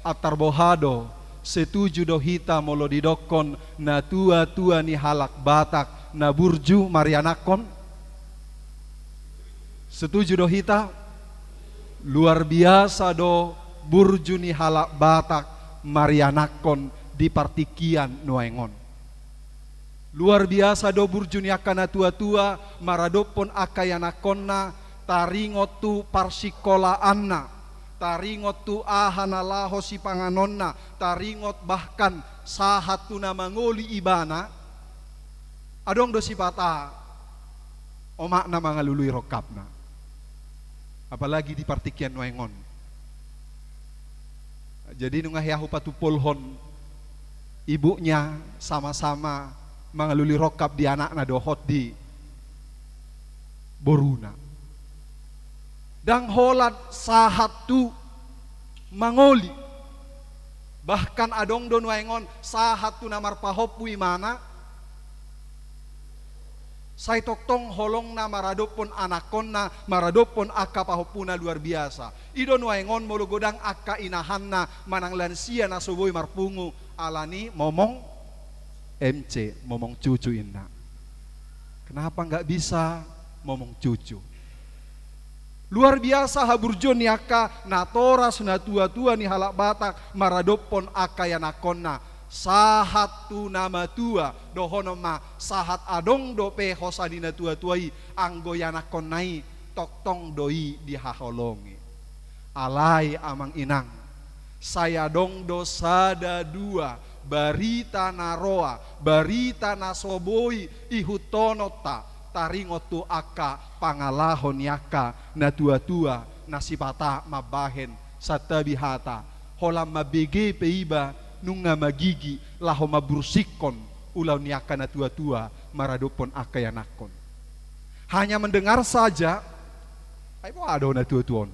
atar bohado setuju dohita molo didokon na tua-tua ni halak Batak na burju marianakon. Setuju dohita? Luar biasa do burju ni halak Batak marianakon di partikian nuengon. Luar biasa do burju ni akana tua-tua maradopon akayanakonna taringotu parsikola anna, taringot tu ahana laho si panganonna, taringot bahkan sahatu na mangoli ibana, adong do si pata omak na mga luluy rokapna, apalagi di partikian nuengon. Jadi nung ahiahu patupolhon ibunya sama-sama mga luluy rokap di anak na dohot di Boruna. Dang holat sahatu mangoli, bahkan adong don waingon sahatu namar pahopu imana sai toktong holong na maradopon anakon na maradopon akka pahopuna luar biasa. Idon waingon molugodang akka inahanna manang lansia na suboy marpungu alani momong MC momong cucu inna. Kenapa nggak bisa momong cucu? Luar biasa haburjon ni aka natoras na tua-tua ni halak Batak maradopon akayanakonna sahatu nama tua dohonoma sahat adong dope hosadina tua-tuai anggoyanakonnai toktong doi dihaholongi. Alai amang inang saya dong dosada dua barita naroa barita nasoboi ihutonota taringotu aka pangalahon yaka na tua-tua nasipata mabahen satabihata holam mabege peiba nunga magigi laho mabursikon ulau niaka na tua-tua maradopon akayanakon. Hanya mendengar saja aipo ado na tua-tuon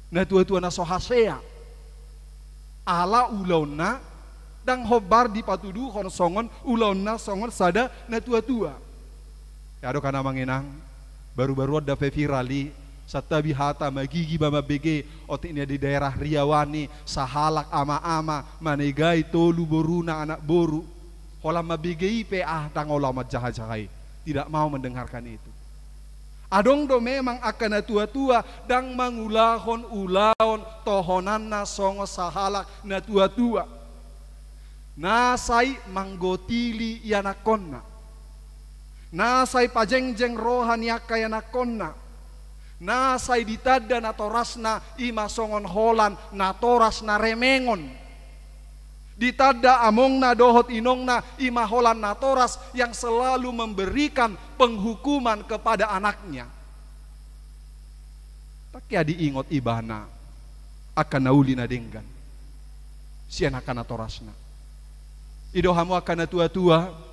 na tua-tua na sohasea ala ulau na dang hobar di patudu hon songon ulau na songon sada na tua-tua. Ya ado kana manginang baru-baru ada virali satabi hata magigi bama bege otiknya di daerah Riawani sahalak ama-ama manegai tolu boruna anak boru holam mabegei PA tangola jaha-jahai tidak mau mendengarkan itu. Adong do memang akan tua-tua dang mangulahon ulaon tohonanna songo sahalak na tua-tua nasai manggotili yanakonna nasai pajengjeng rohani akayanakonna nasai ditada na torasna ima songon holan na toras na remengon ditada among na dohot inong na ima holan na toras yang selalu memberikan penghukuman kepada anaknya. Tak ya diingot ibana akan nauli na denggan si anak na torasna idohamu akan tua-tua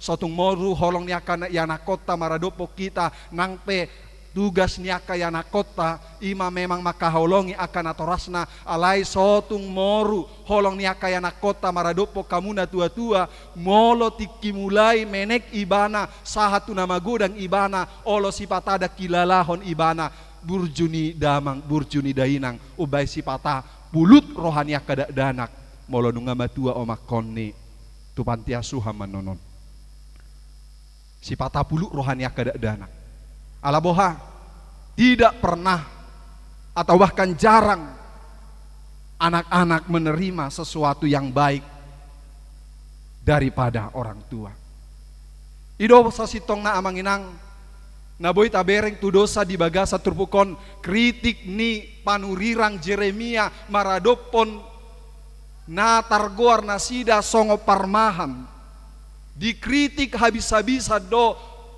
sotung moru holong niaka yana kota maradopo kita nangpe tugas niaka yana kota ima memang makaholongi akan atorasna alai sotung moru holong niaka yana kota maradopo kamuna tua-tua molo tikimulai menek ibana sahatu nama godang ibana olo sipatada kilalahon ibana burjuni damang burjuni dainang ubay sipata pulut rohani akadak danak molo nunga matua omakonni tupantiasuha manonon si patah pulu rohani akadak dana. Alaboha tidak pernah atau bahkan jarang anak-anak menerima sesuatu yang baik daripada orang tua. Ido sasitong na amanginang naboy tabereng tu dosa di Bagasa turpukon kritik ni panurirang Jeremia maradopon na targoar nasida songo parmahan dikritik habis-habisan do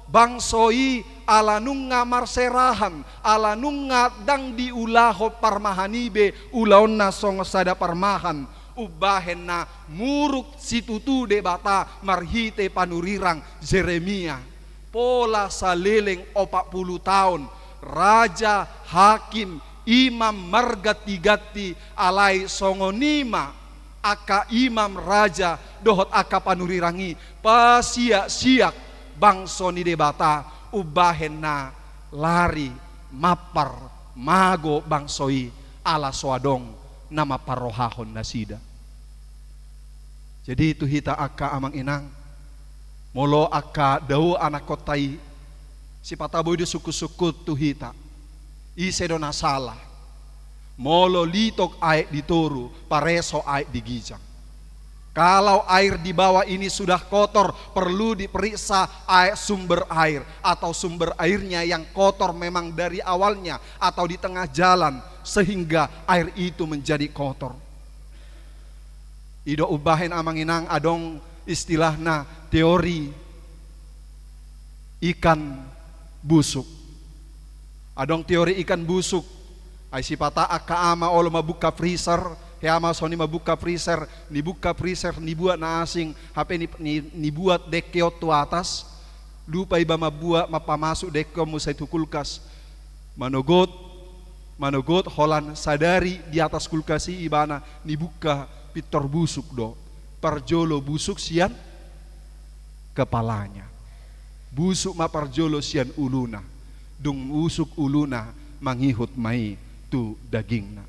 bangsoi ala nunga marserahan, ala nunga dang diulaho parmahanibe ulaonna song sada parmahan, ubahen na muruk situtu de bata marhite panurirang Jeremia. Pola saleleng 40 tahun, raja, hakim, imam margati-gati alai songonima aka imam raja dohot aka panurirangi pasiak-siak bangsoni debata ubahen na lari mapar mago bangsoi ala soadong nama parohahon nasida. Jadi itu hita aka amang inang molo aka dau anak kotai si pataboy di suku-suku tu hita ise do nasalah molo litok air ditoru pareso air digijang. Kalau air di bawah ini sudah kotor, perlu diperiksa sumber air atau sumber airnya yang kotor memang dari awalnya atau di tengah jalan sehingga air itu menjadi kotor. Ido ubahen amanginang adong istilahna teori ikan busuk. Adong teori ikan busuk. Ai sipata aka ama olo mabuka freezer, he ama soni mabuka freezer, ni buat na asing, HP ni buat dekeo tu atas, lupa iba mabuat mapamasuk dekeo musai tu kulkas. Manogot holan sadari di atas kulkasi ibana ni buka pitor busuk do. Parjolo busuk sian kepalanya. Busuk ma parjolo sian uluna. Dung busuk uluna manghihut mai tu dagingna.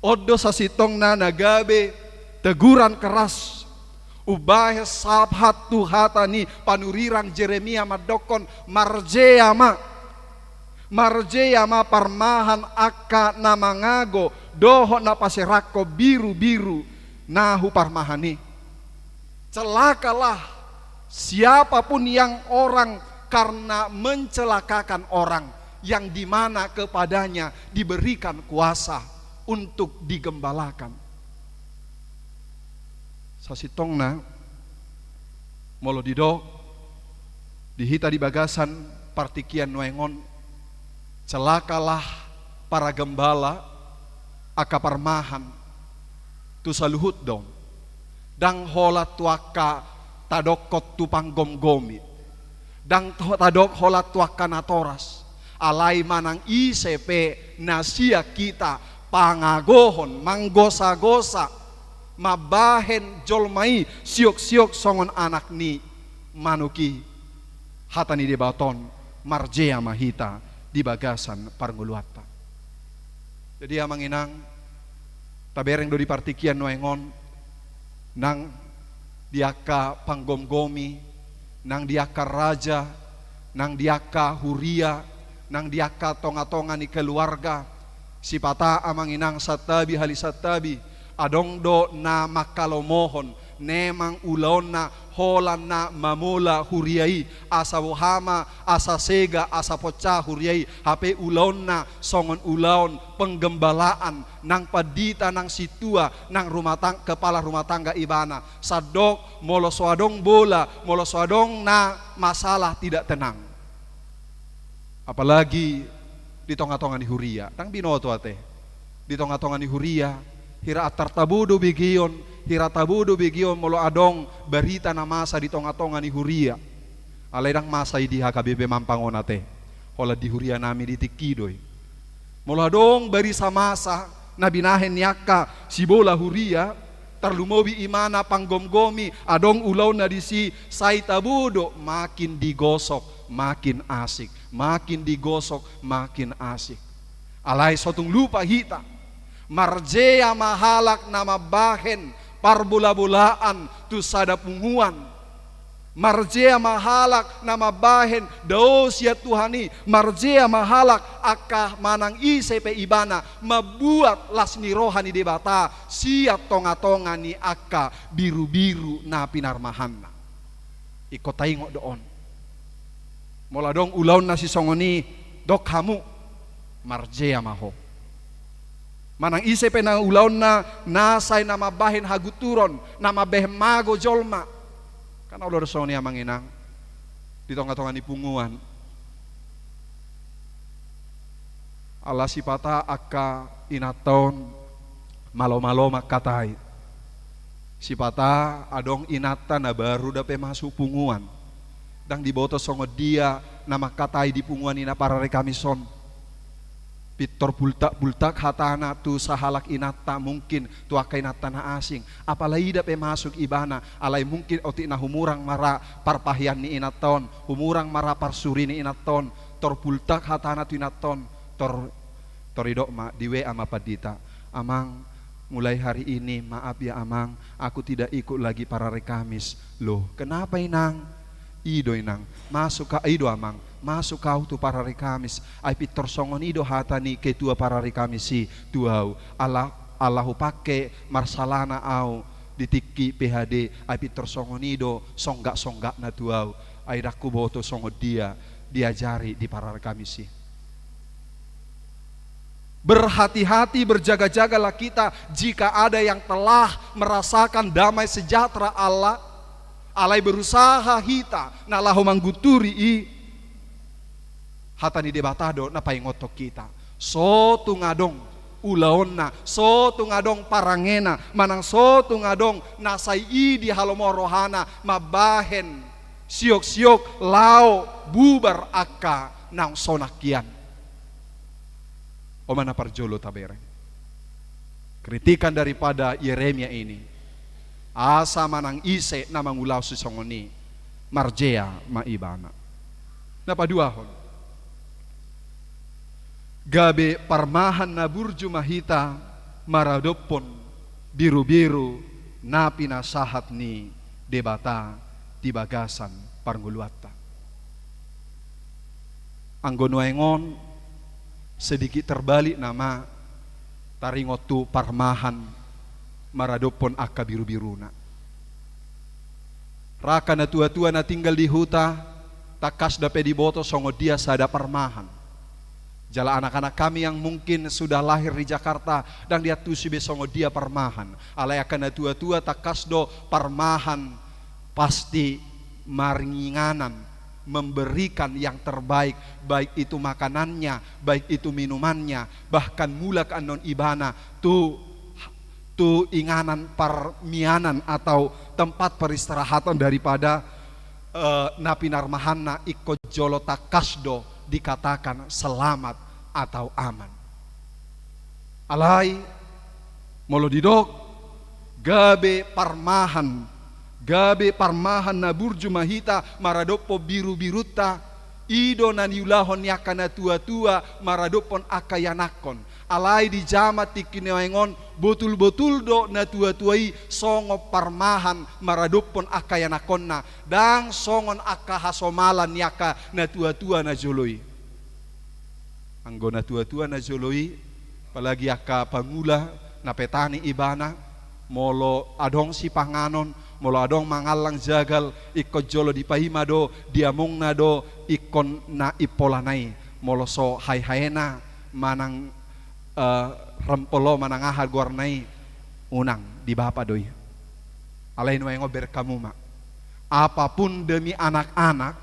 Odo sasitong na nagabe teguran keras ubahe sabhat tu hatani panurirang Jeremia madokon marjeyama parmahan aka namangago doho na pasirako biru-biru nahu parmahani. Celakalah siapapun yang orang karena mencelakakan orang yang dimana kepadanya diberikan kuasa untuk digembalakan. Sasitongna molo dido dihita di bagasan partikian nuengon celakalah para gembala aka parmahan tu saluhut dong dang hola tuaka tadokot tu panggom-gomi dang tadok hola tuaka natoras alai manang ICP nasia kita pangagohon manggosa-gosa mabahen jolmai siok-siok songon anak ni manuki hatani di baton marjea mahita di bagasan parnguluata. Jadi amang inang tabereng do di partikian noengon nang diaka panggom-gomi nang diaka raja nang diaka huria nang diaka tonga-tonga ni keluarga sipata amang inang satabi halisatabi adong do na makalomohon nemang ulaon na holan na mamula huriai asa wohama asa sega asa pocah huriai HP ulaon na songon ulaon penggembalaan nang padita nang situa nang kepala rumah tangga ibana sadok molo soadong bola molo soadong na masalah tidak tenang. Apalagi di tonga-tonga ni huria tang binoto ate di tonga-tonga ni huria hira atar tabudo begion hira tabudo begion molo adong berita na masa di tonga-tonga ni huria alaidang masa di HKBP mampangon ate hola di huria nami di tikidoy molo adong berisa masa na binahen niaka si bola huria tarlumobi imana panggom-gomi adong ulaw na di si say tabudo makin digosok makin asik, makin digosok, makin asik. Alay sotong lupa hita, marjea mahalak nama bahen, parbula-bulaan tu sada punguan. Marjea mahalak nama bahen, dao siat Tuhani, marjea mahalak akah manang ICP ibana, mabuat lasni rohani debata, siat tonga-tonga ni aka biru-biru na pinarmahanna. Iko taingok doon. Mola dong ulaun nasi songoni dok kamu marjea maho. Manang ICP na ulaun na nasay nama bahin haguturon nama behem mago jolma. Karena ulo songoni amang inang di tongah-tongah ni punguan. Allah sipata akka inaton malo-malo makatai. Sipata adong inata na baru dape masuk punguan. Dang diboto songo dia nama katai di punguan ina para rekamison. Pitor bultak hatana tu sahalak inata mungkin tu akai inata na asing. Apalagi dape masuk ibana alai mungkin oti na humurang mara parpahian ni inaton, humurang mara parsuri ni inaton, tor bultak hatana tu inaton, toridok ma diwe ama padita. Amang, mulai hari ini maaf ya Amang, aku tidak ikut lagi para rekamis. Loh, kenapa Inang? Ido Inang, masuk ka ido Amang. Masuk kau tu para rekamis. Ai pitor songon ido hatani ketua para rekamisi tuau. Allahu pake marsalana au ditiki PHD. Ai pitor songon ido songgak na tuau. Ai daku boto songo dia diajari di para rekamisi. Berhati-hati, berjaga-jagalah kita jika ada yang telah merasakan damai sejahtera Allah. Alai berusaha hita nalahu mangguturi hatani debatado na paingotok kita. So tungadong ulaonna, so tungadong parangena, manang so tungadong nasai di halomo rohana mabahen siok-siok lao bubar akka nang sonakian. O mana parjolo tabere. Kritikan daripada Yeremia ini. Asa manang ise na mangulaw susongoni marjea maibana. Napaduahon. Gabe parmahan na burju mahita maradopon biru-biru na pinasahat ni debata tibagasan parnguluata. Anggonuengon sedikit terbalik nama taringotu parmahan maradopon akka biru-biruna. Raka na tua-tua na tinggal di huta takas dape diboto songo dia sada parmahan. Jala anak-anak kami yang mungkin sudah lahir di Jakarta dan dia tusi besongo dia parmahan. Alai akan tua-tua takasdo parmahan pasti maringanan memberikan yang terbaik, baik itu makanannya, baik itu minumannya, bahkan mulak anon ibana tu inganan parmianan atau tempat peristirahatan daripada napi narmahana ikut jolo takasdo dikatakan selamat atau aman. Alai molo didok gabe parmahan na burju mahita maradopo biru-biruta ido na niulahon yakana tua-tua maradopon akayanakon. Alai di jamat tikinewengon botul-botul do na tua-tuai songo parmahan maradopon akayanakonna dang songon akahasomalan yaka na tua-tua na joloi. Anggona tua-tua na joloi apalagi aka pangula na petani ibana molo adong si panganon molo adong mangalang jagal ikot jolo di pahimado diamong na do ikon na ipolanai molo so hai-haena manang rempolo manang ahal guarnai unang di bapa doi. Alai nuengo berkamu mak apapun demi anak-anak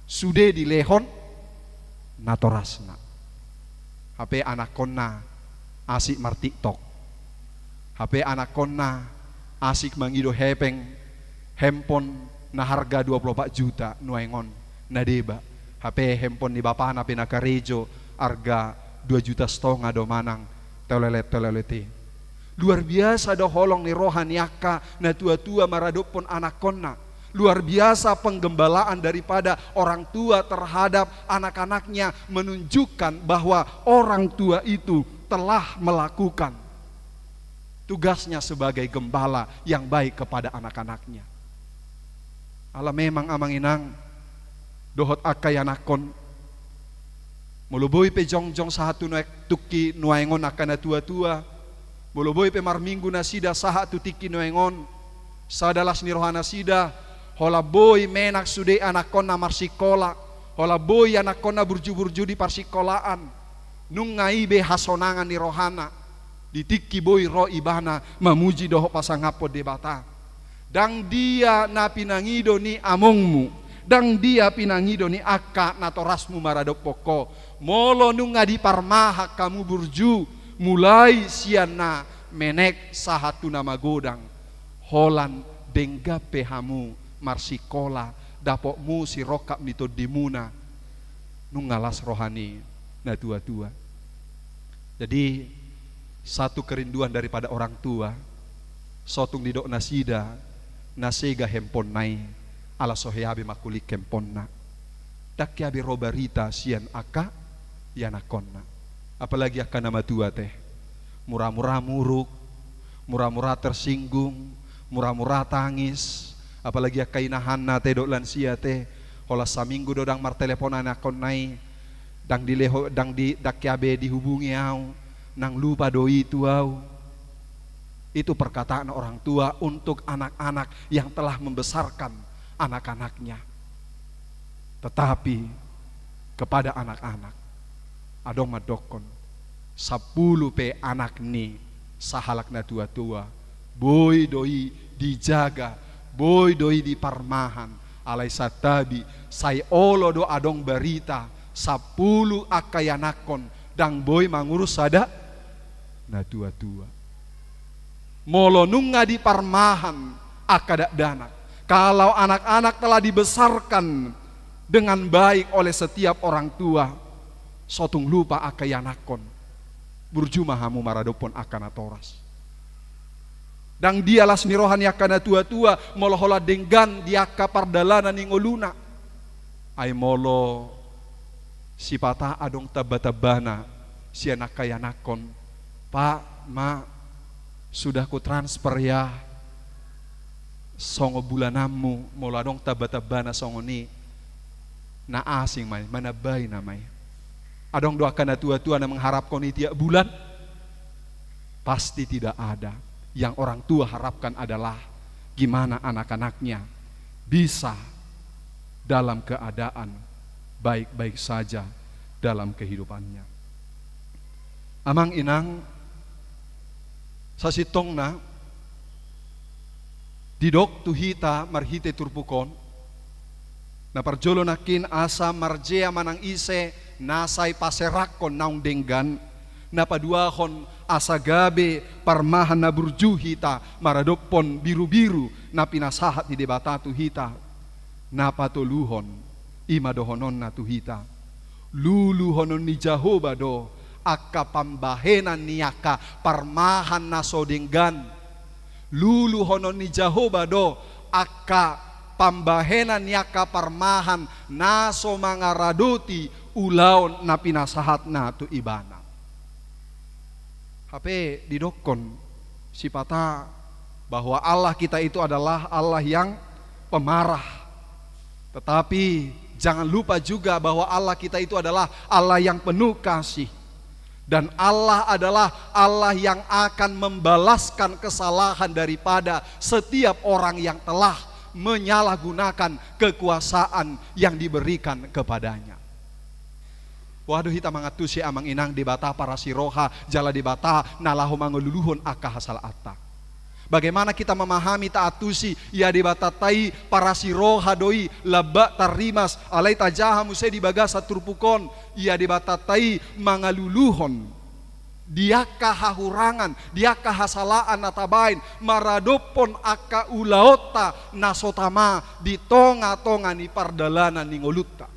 sudah di lehon natorasna HP anak konna asik mar TikTok, HP anak konna asik mangido hepeng handphone na harga 24 juta nuengon nadeba HP handphone di bapak na pinakarejo harga 2,5 juta do manang telelet luar biasa do holong ni rohani akka na tua-tua maradopon anak konna. Luar biasa penggembalaan daripada orang tua terhadap anak-anaknya menunjukkan bahwa orang tua itu telah melakukan tugasnya sebagai gembala yang baik kepada anak-anaknya. Allah memang amang inang dohot akai anakon mulubui pe jongjong sahatu nuek tuki nuengon akana tua-tua mulubui pe marminggu nasida sahatu tiki nuengon sadalas nirohana sida hola boy menak sude anak kona marsikola hola boy anak kona burju-burju di parsikolaan nung ngaibe hasonangan ni rohana ditiki boy ro ibana mamuji doho pasangapo debata dang dia na pinangido ni amongmu, dang dia pinangido ni aka na torasmu maradok poko, molo nung ngadi parmahak kamu burju, mulai siana menek sahatu nama godang, holan denggape hamu marsikola, dapokmu si rokap nito dimuna, nung ngalas rohani na tua-tua. Jadi satu kerinduan daripada orang tua, sotung didok nasida, nasega hempon nai, ala soheabe makulik hemponna. Dakyabe robarita sian aka, yanakonna. Apalagi akan nama tua teh, murah-murah muruk, murah-murah tersinggung, murah-murah tangis. Apalagi akainahan na teh dok lansia teh, hola saminggu dodang marteleponan akon nai, dang dileho dang di dakyabe dihubungi au, nang lupa doi tuau. Itu perkataan orang tua untuk anak-anak yang telah membesarkan anak-anaknya. Tetapi kepada anak-anak, adong madokon 10 pe anak ni sahalak na tua-tua, boy doi dijaga, boy doi di parmahan, alai satabi say olo do adong barita 10 akayanakon dang boy mangurus sada na tua-tua. Molo nunga di parmahan akadak dana. Kalau anak-anak telah dibesarkan dengan baik oleh setiap orang tua, sotung lupa akayanakon, burjumahamu maradopon akana toras. Dang dialah snirohan yakana tua-tua, molo hola denggan diaka pardalanan ningoluna. Ay molo sipata adong tabatabana si anak kayanakon, Pak, Ma, sudah ku transfer ya songo bulanamu moladong tabatabana songo ni na asing may manabay na may adong doakan na tua-tua na mengharap ko ni tiap bulan, pasti tidak ada. Yang orang tua harapkan adalah gimana anak-anaknya bisa dalam keadaan baik-baik saja dalam kehidupannya. Amang inang sasitong na didok tuhita marhite turpukon na parjolo nakin asa marjea manang ise nasay paserakon naung denggan na paduahon asa gabe parmahan na burjuhita maradopon biru-biru na pinasahat di debata tuhita na patuluhon imadohonon na tuhita luluhonon ni Jehovah do aka pambahenan niyaka parmahan na sodenggan, luluhonon ni Jehovah do aka pambahenan niyaka parmahan na so mangaradoti ulaon na pinasahat na tu ibana. Hape didokon sipata bahwa Allah kita itu adalah Allah yang pemarah. Tetapi jangan lupa juga bahwa Allah kita itu adalah Allah yang penuh kasih. Dan Allah adalah Allah yang akan membalaskan kesalahan daripada setiap orang yang telah menyalahgunakan kekuasaan yang diberikan kepadanya. Waduh hita mangatusi amang inang dibata para siroha jala dibata nalahu mangululuhun aka hasal atta. Bagaimana kita memahami taatusi ia dibatatai para siroha doi labak tarimas alai tajaha musai dibagasa turpukon ia dibatatai mangaluluhon diaka hahurangan diaka hasalaan natabain maradopon aka ulaota nasotama di tonga-tonga ni pardalanan ni ngolutta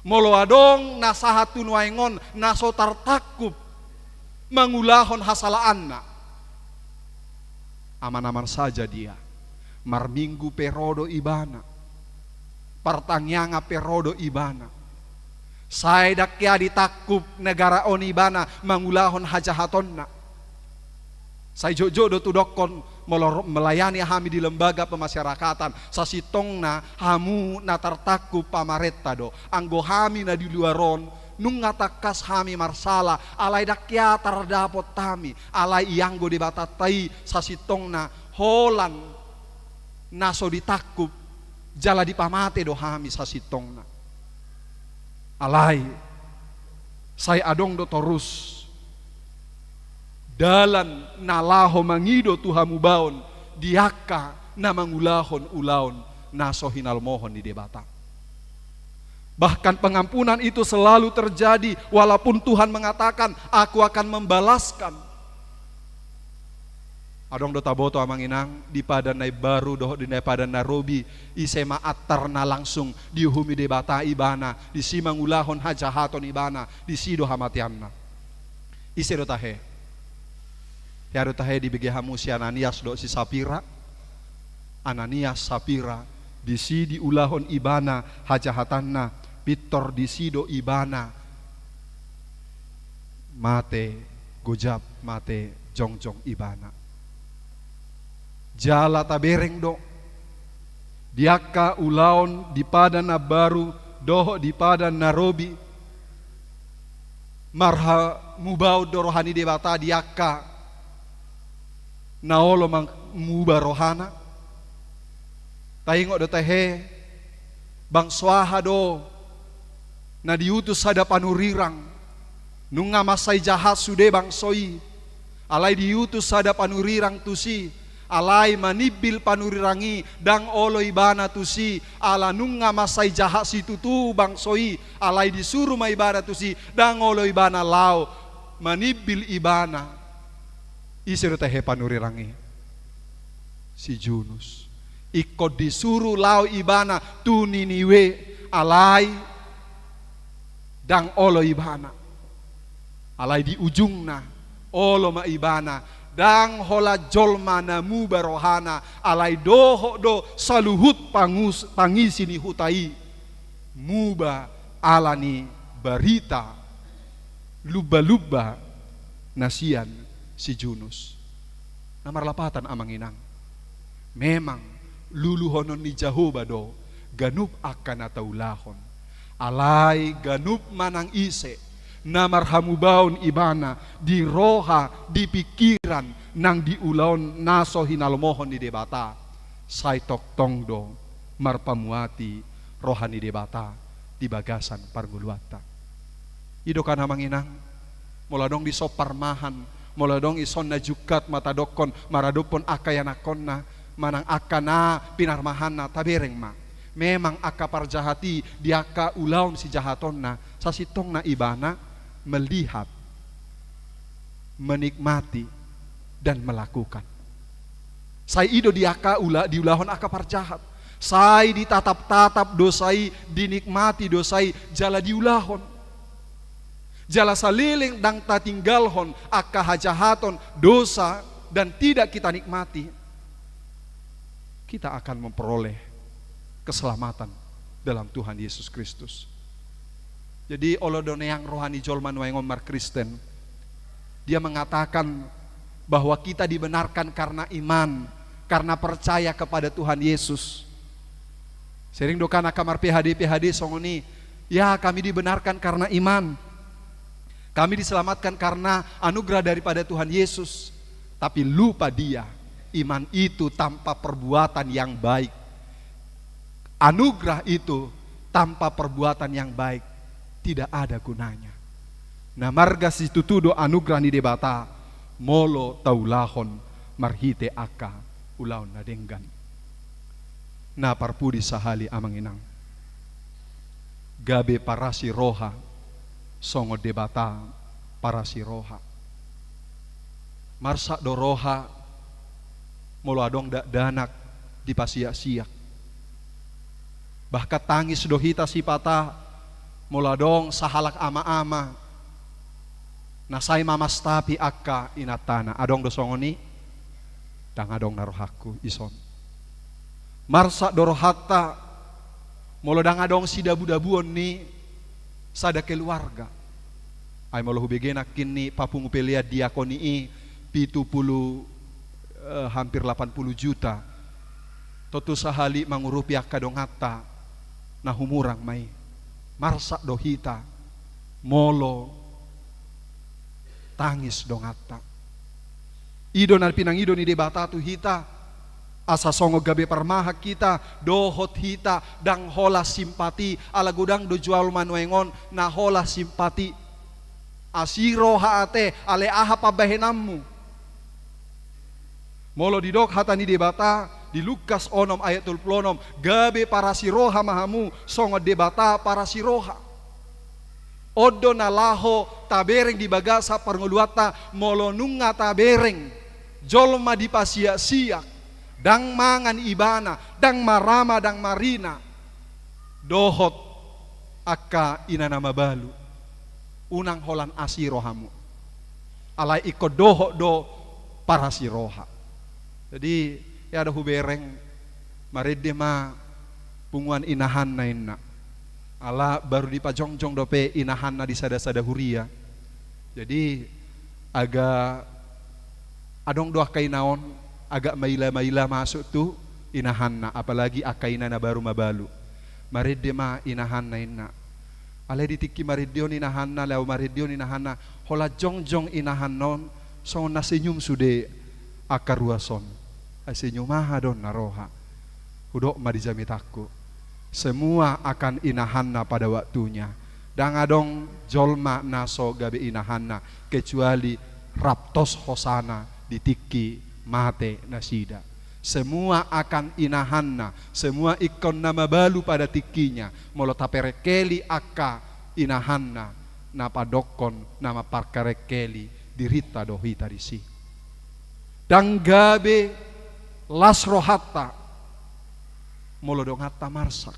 moloadong nasahatun waingon nasotar takub mangulahon hasalaanna. Aman-aman saja dia marminggu perodo ibana partangyanga perodo ibana saya dakya ditakup negara on ibana mangulahon hajahatonna saya jojo do tudokon melayani hami di lembaga pemasyarakatan sasitongna hamu natartakup pamaretta do anggo hami na di luaron nung ngatakas hami marsala alai dakya tardapot tami alai ianggo dibatatai sasitongna holan naso ditakup jala dipamate do hami sasitongna alai saya adong do torus dalan nalaho mangido tuhamu baon diaka na mangulahon ulaon naso hinal mohon di debata. Bahkan pengampunan itu selalu terjadi walaupun Tuhan mengatakan aku akan membalaskan. Adong do taboto amang inang di padanay baru doh di padan Nairobi isema atarna langsung diuhumi debata ibana di simang ulahon hajahaton ibana di sido hamatianna. Ise do tahe. Ya do tahe di bege hamu si Ananias do si Sapira. Ananias Sapira di si di ulahon ibana hajahatanna Pitor di sido ibana mate gojab mate jongjong ibana. Jala tabereng do diaka ulaon di padan na baru doho di padan Nairobi marha mubau do rohani debata diaka naolo mang muba rohana taingo do tehe bang swaha do na diutus sada panurirang nunga masai jahat sude bang soi alai diutus sada panurirang tusi alai manibil panurirangi dang olo ibana tusi ala nunga masai jahat situ tu bang soi alai disuruh ma ibana tusi dang olo ibana lao manibil ibana isiru tehe panurirangi si Junus ikut disuruh lao ibana tu niniwe alai dang olo ibana alai di ujungna olo ma ibana dang hola jolma namu barohana alai doho do saluhut pangisi ni hutai muba alani barita luba-luba nasian si Junus namar lapatan amang inang memang luluhonon ni Jahoba do ganup akan ataulahon alai ganup manang ise namar hamubaon ibana di roha di pikiran nang di ulaon naso hinalmohon di debata sai tok tongdo marpamuati rohani debata di bagasan parguluata ido kan hamang inang moladong di soparmahan moladong ison na jukat mata dokon maradopon akayanakonna manang akana pinarmahana tabereng ma memang aka parjahati diaka ulaon si jahatonna sasitong na ibana melihat, menikmati, dan melakukan. Sai ido diaka diulahon aka parjahat. Sai ditatap-tatap dosai, dinikmati dosai, jala diulahon. Jala saliling dang tatinggalhon aka hajahaton dosa dan tidak kita nikmati. Kita akan memperoleh keselamatan dalam Tuhan Yesus Kristus. Jadi olodone yang rohani jolman waengomar Kristen dia mengatakan bahwa kita dibenarkan karena iman, karena percaya kepada Tuhan Yesus. Sering dokana kamar PHD songoni, ya kami dibenarkan karena iman. Kami diselamatkan karena anugerah daripada Tuhan Yesus. Tapi lupa dia, iman itu tanpa perbuatan yang baik. Anugerah itu tanpa perbuatan yang baik tidak ada gunanya. Nah marga situtudo anugerah ni debata molo taulahon marhite aka ulaon nadenggan. Na parpudi sahali amang inang gabe parasi roha songo debata parasi roha marsa do roha molo adong danak di pasia-siak bahkan tangis dohita sipata muladong sahalak ama-ama nasai mamas tapi akka inatana adong dosongoni dang adong narohaku ison marsa dorohata mulodang adong sidabu-dabuon ni sada keluarga ay molo hubegena kini papungu pelia diakoni 70 hampir 80 juta totu sahali mangurupi akka dong hatta nah humurang mai marsa dohita molo tangis dongata ido na pinang ido ni debata tu hita asa songo gabe parmaha kita dohot hita dang hola simpati ala gudang do jual manuengon na hola simpati asiro haate ale aha pabahenammu Molo didok hatani debata di Lukas 6 ayat 26, gabe para siroha mahamu songo debata para siroha. Odo nalaho tabereng di bagasa parngoluata molo nunga tabereng jolma di pasia-siak dang mangan ibana dang marama dang marina dohot akka inana mabalu unang holan asirohamu alai iko dohot do para siroha. Jadi ya ada hubereng marede ma punguan inahan na inna ala baru dipajongjong dope inahan na di sada-sada huria. Jadi agak adong doa kainaon agak maila-maila masuk tu inahan na apalagi akaina na baru mabalu marede ma inahan na inna ala ditiki maredion inahan na lau maredion inahan na hola jongjong inahan non so nasenyum sude akaruason asenyumaha don naroha hudok madijamitaku semua akan inahanna pada waktunya dan adong jolma naso gabe inahanna kecuali raptos hosana ditiki mate nasida semua akan inahanna semua ikon nama balu pada tikinya molo taperekeli akka inahanna napa dokon nama parkarekeli dirita dohita disi dan gabe lasro hatta molo dong hatta marsak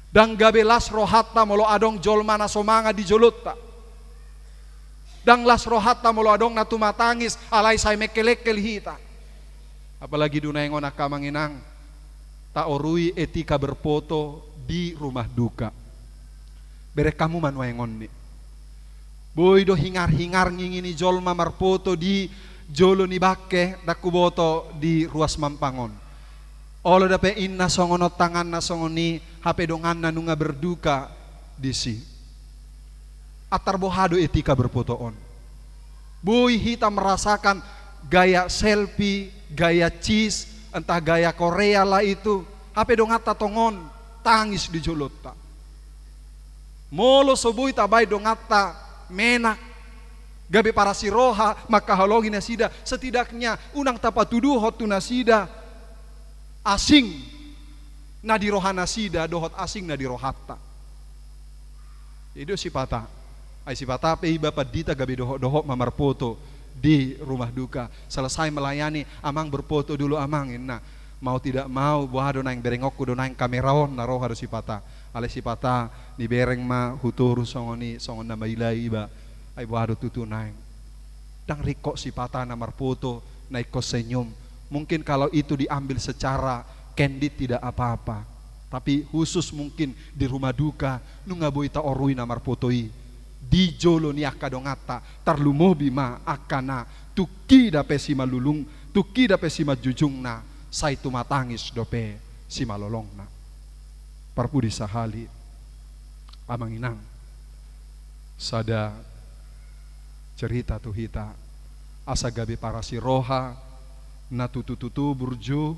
dan gabe lasro hatta molo adong jolma na somanga di jolutta dan lasro hatta molo adong na tumatangis alai say mekelekel hita apalagi dunay ngon akamanginang ta orui etika berfoto di rumah duka bere kamu manwaengon ni boy do hingar-hingar ngingini jolma marfoto di jolo ni bakke dakuboto di ruas mampangon olo dape inna songono tangan na songoni hape dongan na nunga berduka disi atar bohado etika berfotoon boy hita merasakan gaya selfie gaya cheese entah gaya Korea lah itu hape dongata tongon tangis di jolota molo sobui tabai dongata menak gabe para siroha maka halogi nasida setidaknya unang tapatuduh hotu nasida asing na di roha nasida dohot asing na di rohatta itu sipata ai sipata pe bapak dita gabe dohot mamar foto di rumah duka selesai melayani amang berfoto dulu amang inna mau tidak mau buah donang berengokku donang kameraon na roha do sipata ale sipata ni bereng ma huturu songoni songon nama ilai ba ay buhado tutu naing dang riko si pata namar foto naiko senyum mungkin kalau itu diambil secara candid tidak apa-apa tapi khusus mungkin di rumah duka nunga boita orui namar fotoi di jolo ni akadongata tarlumo bima akana tuki dape si malulung tuki dape si majujungna sai tumatangis dope si malolongna parpudi sahali amanginang sada cerita tuh hita asa gabe para siroha na tutu burju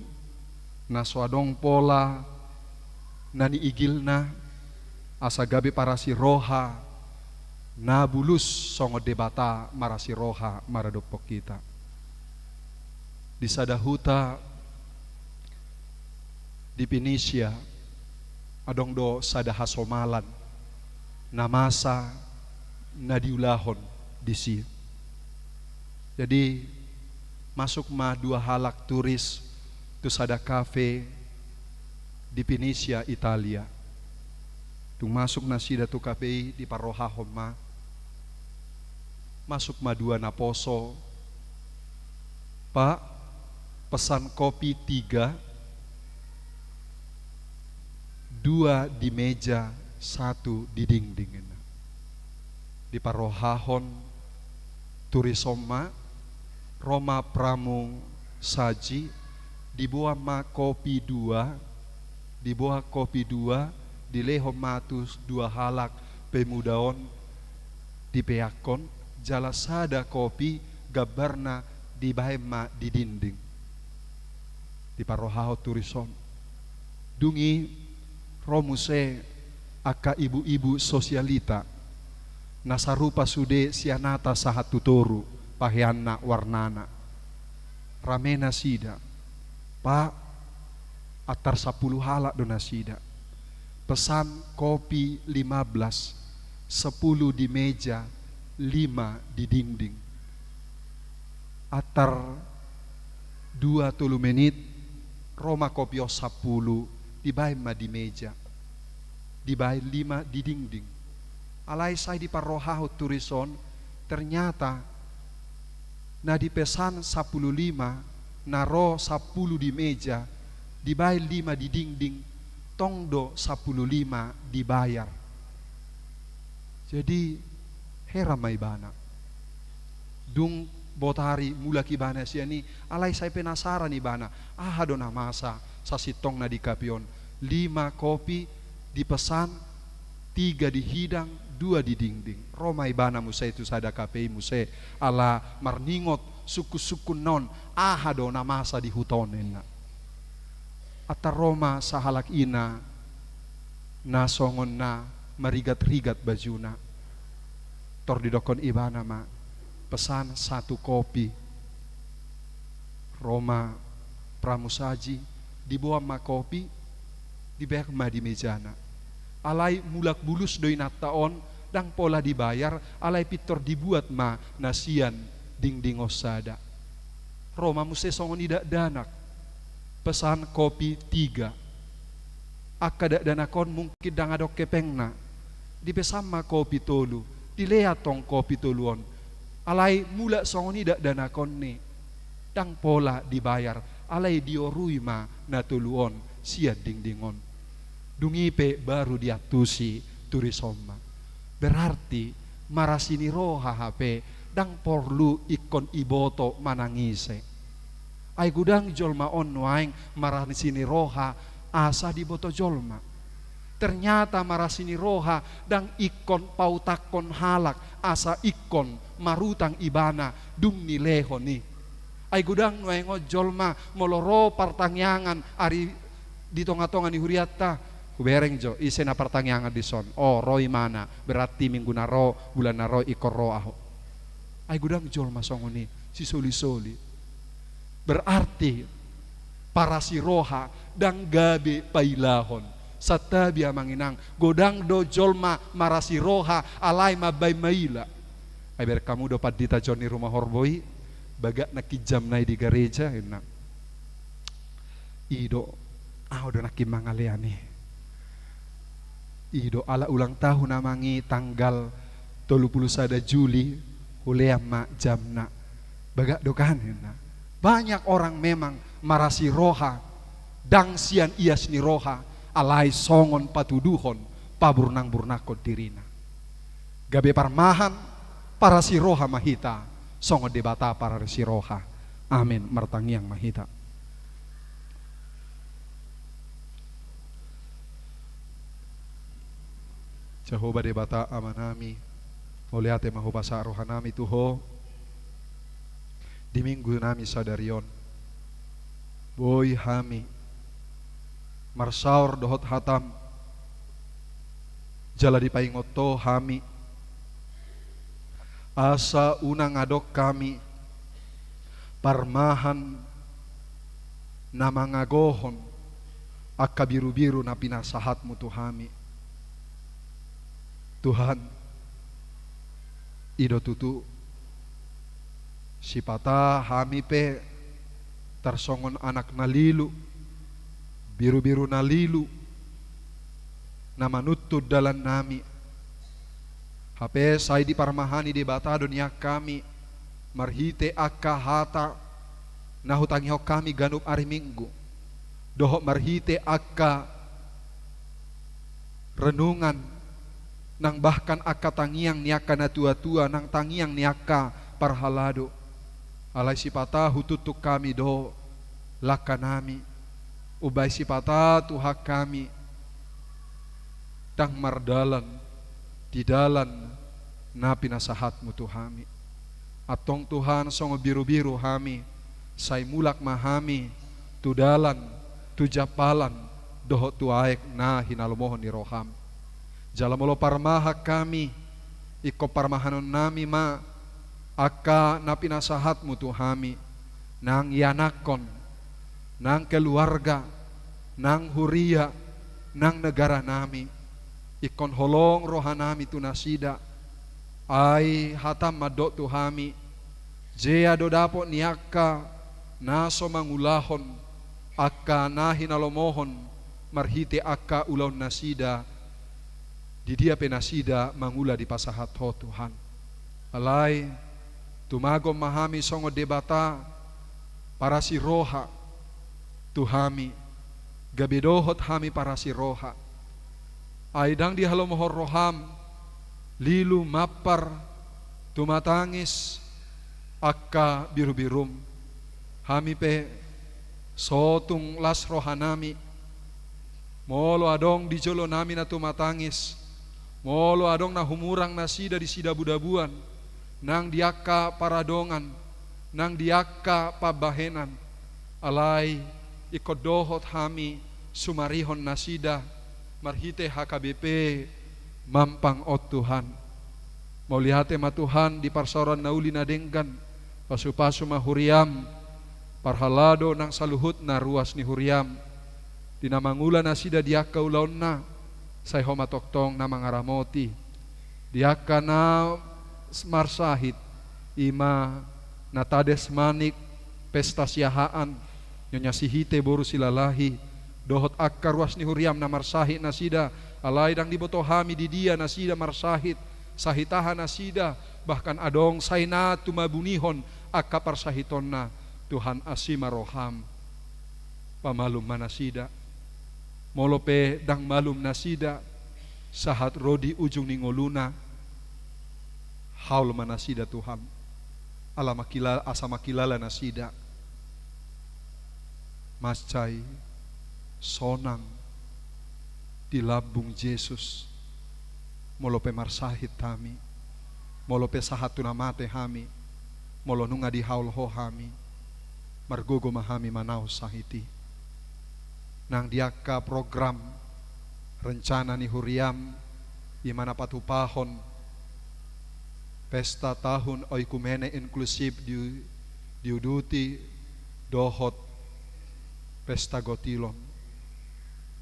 na swadong pola nani igilna asa gabe para siroha na bulus songo debata mara siroha mara dopok kita di sadahuta di Pinisia adong do sadahasomalan namasa na diulahon disi. Jadi masuk ma dua halak turis tu sada kafe di Pinisia Italia. Tu masuk nasida tu kafe di paroha homa. Masuk ma dua naposo. Pak pesan kopi 3, 2 di meja, 1 di dinding. Di parohahon turisoma Roma pramu saji dibawa ma kopi 2 dibawa kopi 2 dileho matus 2 halak pemudaon dipeakon jala sada kopi gabarna dibahema di dinding di parohaho turisom dungi romuse aka ibu-ibu sosialita nasarupa sude sianata sahat tutoru pahianna warnana ramena sida. Pak, atar 10 halak dona sida. Pesan kopi 15, 10 di meja, 5 di dinding. Atar 2-3 menit, Roma kopio 10, dibayar ma di meja, dibayar 5 di dinding. Alai saya di parohaho turison, ternyata na di pesan 15, naro 10 di meja, dibayar 5 di dinding, tongdo 15 dibayar. Jadi heramai bana. Dung botari mula kibana siani, alai saya penasaran nih bana. Dona masa sasitong na di kapion. 5 kopi dipesan, 3 di hidang, 2 di dinding. Roma ibana musa itu sada KPI musa ala marningot suku-suku non. Dona masa di hutonen na. Atar Roma sahalak ina na songon na marigat-rigat bajuna. Tor didokon ibana ma pesan 1 kopi. Roma pramusaji dibawa ma kopi, dibayar ma di mejana. Alai mulak bulus doi taon dang pola dibayar, alai pitor dibuat ma nasian dinding osada. Roma muse songon idak danak. Pesan kopi 3. Akadak danakon mungkin dang adok kepengna. Dipesan ma kopi tolu, dilehat tong kopi toluon. Alai mula songon idak danakon ni. Dang pola dibayar, alai diorui ma na toluon sia dingdingon. Dungipe baru diatusi turisoma. Berarti marasini roha HP dang porlu ikon iboto manangise. Ay gudang jolma on waing marasini roha asa di boto jolma. Ternyata marasini roha dang ikon pautakon halak asa ikon marutang ibana dung nileho ni. Ay gudang waing jolma moloro partangyangan ari di tonga-tonga ni huriata. Kubereng jo isi na partangyangan di son. Oh roi mana berarti minggu naro bulan naro ikor ro aho. Ay gudang jolma songoni si soli-soli. Berarti para si roha dan gabe pailahon satabia manginang godang do jolma marasi roha alai mabay maila. Ay ber kamu dapat dita Johnny rumah horboi baga nakijam nai di gereja ina. Ido do nakimangaleani. Ido ala ulang tahun namangi tanggal 31 Juli huleama jamna baga dokan ina. Banyak orang memang marasi roha dang sian ias ni roha alai songon patuduhon paburnang-burnakon dirina. Gabe parmahan para si roha mahita songon debata para si roha. Amin martangiang mahita. Jehovah debata amanami oliate mahubasa rohanami tuho. Di minggu nami sadarion boy hami marsaur dohot hatam jala di paingoto hami asa unang adok kami parmahan nama ngagohon akka biru-biru na pinasahatmu tuhami Tuhan ido tutu sipata hami pe tersongon anak nalilu biru-biru nalilu nama nutud dalan nami hape saya di parmahani di bata dunia kami marhite akka hata nahutangi hok kami ganup ari minggu dohok marhite akka renungan nang bahkan akka tangiang niaka na tua-tua nang tangiang niaka parhalado alai sipata hututuk kami do lakanami ubay sipata tuhak kami dang mardalan di dalan na pinasahatmu tuhami atong Tuhan songo biru-biru hami say mulak mahami tu dalan tu japalan doho tu aek na hinalomohon ni roham jalamolo parmahak kami iko parmahanon nami ma akka na pinasahatmu tuhami nang yanakon, nang keluarga, nang huria, nang negara nami. Ikon holong rohanami tu nasida, ai hatam madok tu hami, jea do dapot niaka, naso mangulahon, akka nahi nalomohon, marhite akka ulaun nasida, di dia penasida mangula di pasahat ho Tuhan. Alai tumagom mahami songo debata para si roha tuhami gabedohot hami para si roha aidang di halomohor roham lilu mapar tumatangis akka biru-birum hami pe sotung las rohanami molo adong di jolo nami na tumatangis molo adong na humurang nasida di sida budabuan nang diaka paradongan nang diaka pabahenan alai ikodohot hami sumarihon nasida marhite HKBP mampang ot Tuhan mau lihate ma Tuhan di parsoran nauli na denggan pasu-pasu mahuriam parhalado nang saluhut na ruas ni huriam dinamangula nasida diaka ulaon na say homatoktong na mangaramoti diaka na marsahit ima natades manik pesta siahaan nyonya sihite boru silalahi dohot akkar ruas ni huriam na marsahit nasida alai dang diboto hami di dia nasida marsahit sahitahan nasida bahkan adong saina tumabunihon akka parsahiton na Tuhan asima roham pamalum manasida molope dang malum nasida sahat rodi ujung ningoluna haul manasida Tuhan asa makilala nasida mascai sonang di labung Yesus molope marsahit hami molope sahat tunamate hami molo nunga di haul ho hami margogo mahami manau sahiti nang diaka program rencana ni huriam di mana patupahon pesta tahun oikumene inklusif diuduti dohot pesta gotilon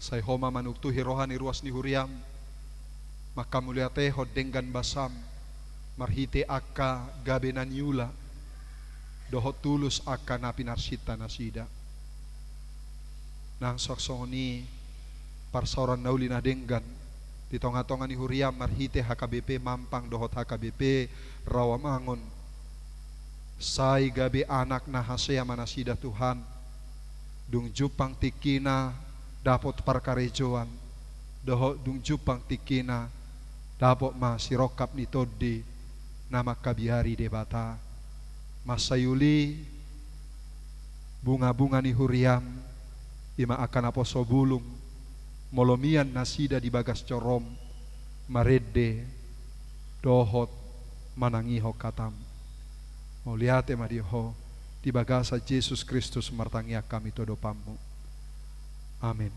say homa manuktuhi rohani ruas ni huriam maka muliate hod denggan basam marhite akka gabenan yula dohot tulus akka napinarsita nasida nang soksoni parsoran nauli na denggan di tonga-tonga ni huriam marhite HKBP mampang dohot HKBP rawamangon say gabe anak na hasea manasida Tuhan dung jupang tikina dapot parkarejoan dohot dung jupang tikina dapot ma sirokap ni toddi nama kabiari debata masayuli bunga-bunga ni huriam ima akan aposo bulung molomian nasida di bagas corom marede dohot manangiho katam mau liate madiho di bagasa Yesus Kristus martangia kami todo pammu amin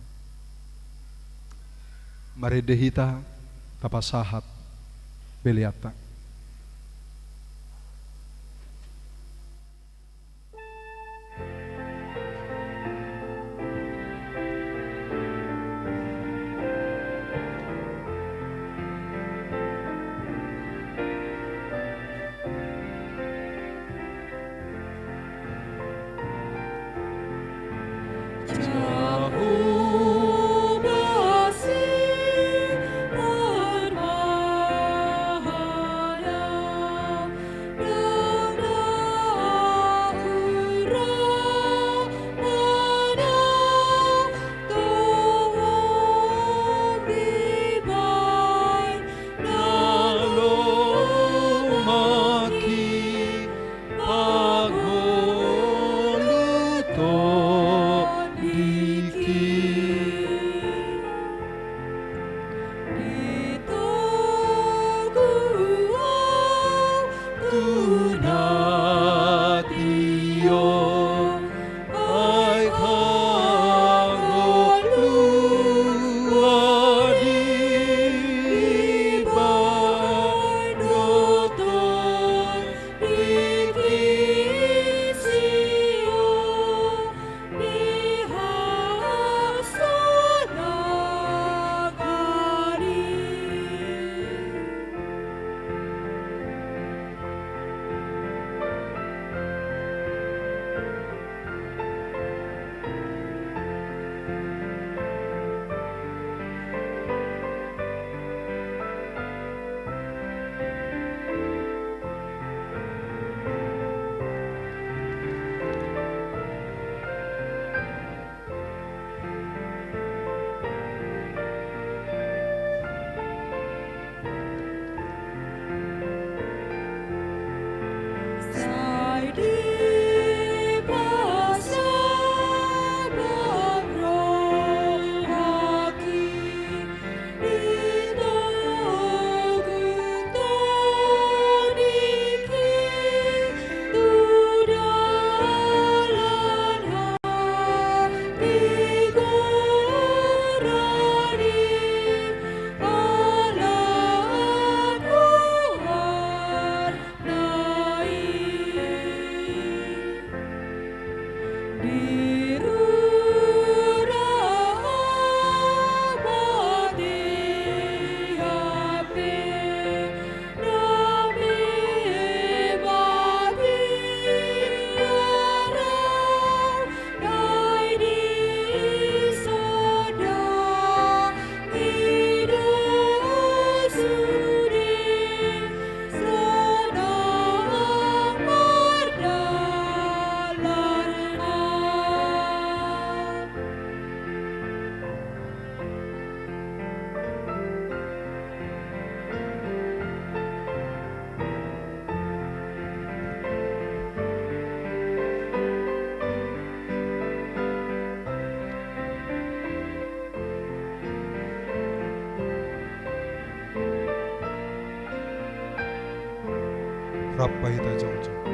marede hita tapasahat beliata Jauh masih bermahal Rappa hita jong-jong.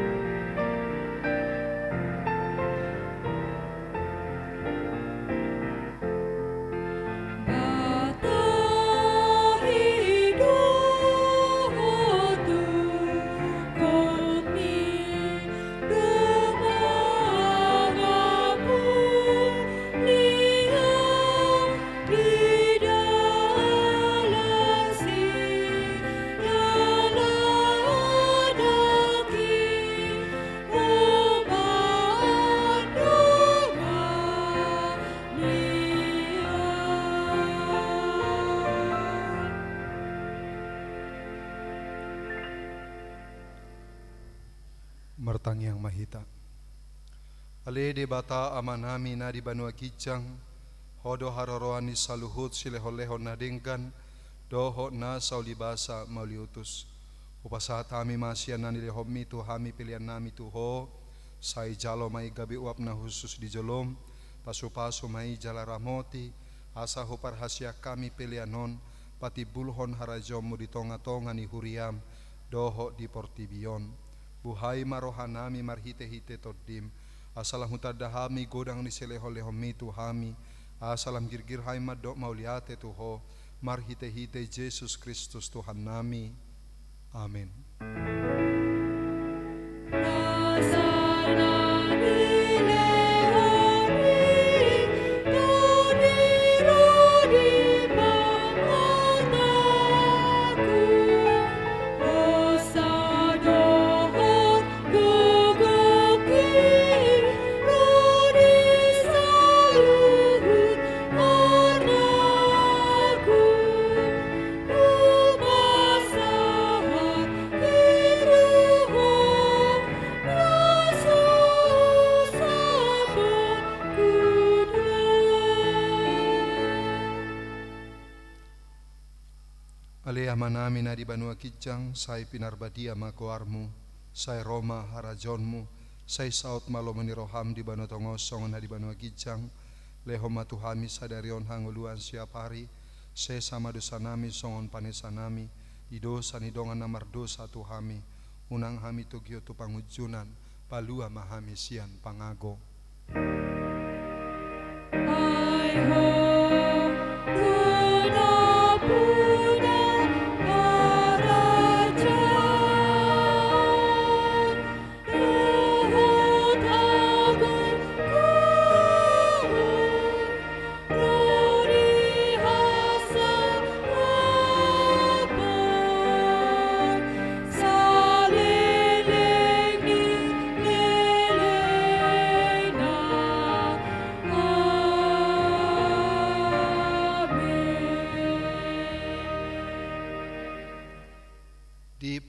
Bata hidup tu kami rumagapu lihat di dalam siala daki umat rumah Mertang yang mahita. Ale de bata amanami na di banua kijang, hodo haroroani saluhut sileho-leho na dengkan, doho na saulibasa mauliutus. Upasat hami masya na nilehomi tu hami pilihan nami tuho, sai jalo mai gabi uap na khusus di jolom, pasu-pasu mai jala ramoti, asa hupar hasya kami pilihanon, pati bulhon harajomu di tonga-tonga ni huriam, doho di portibion. Buhai marohanami marhite-hite todim, asalam hutadahami godang ni seleho-leho mitu hami, asalam girgir hai madok mauliate tuho, marhite-hite Yesus Kristus Tuhan nami. Amin. Manami na di banua kijang, sai pinarbadia makoarmu, sai Roma harajonmu, sai saut malo meniroham di banua tongosong na di banua kijang, leho matuhami sadarion hanguluan siap hari, se sama dosa nami songon panesa nami, di dosa ni dongan namar dosa tuhami, unang hami tugio tu pangujunan, palua mahami sian pangago.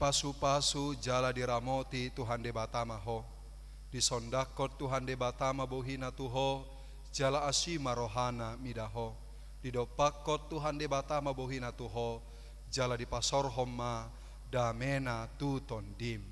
Pasu-pasu jala diramoti Tuhan de batama ho, di sondakot Tuhan de batama bohina tuho, jala asima rohana midaho, di dopakot Tuhan de batama bohina tuho, jala di pasor homa damena tuton dim.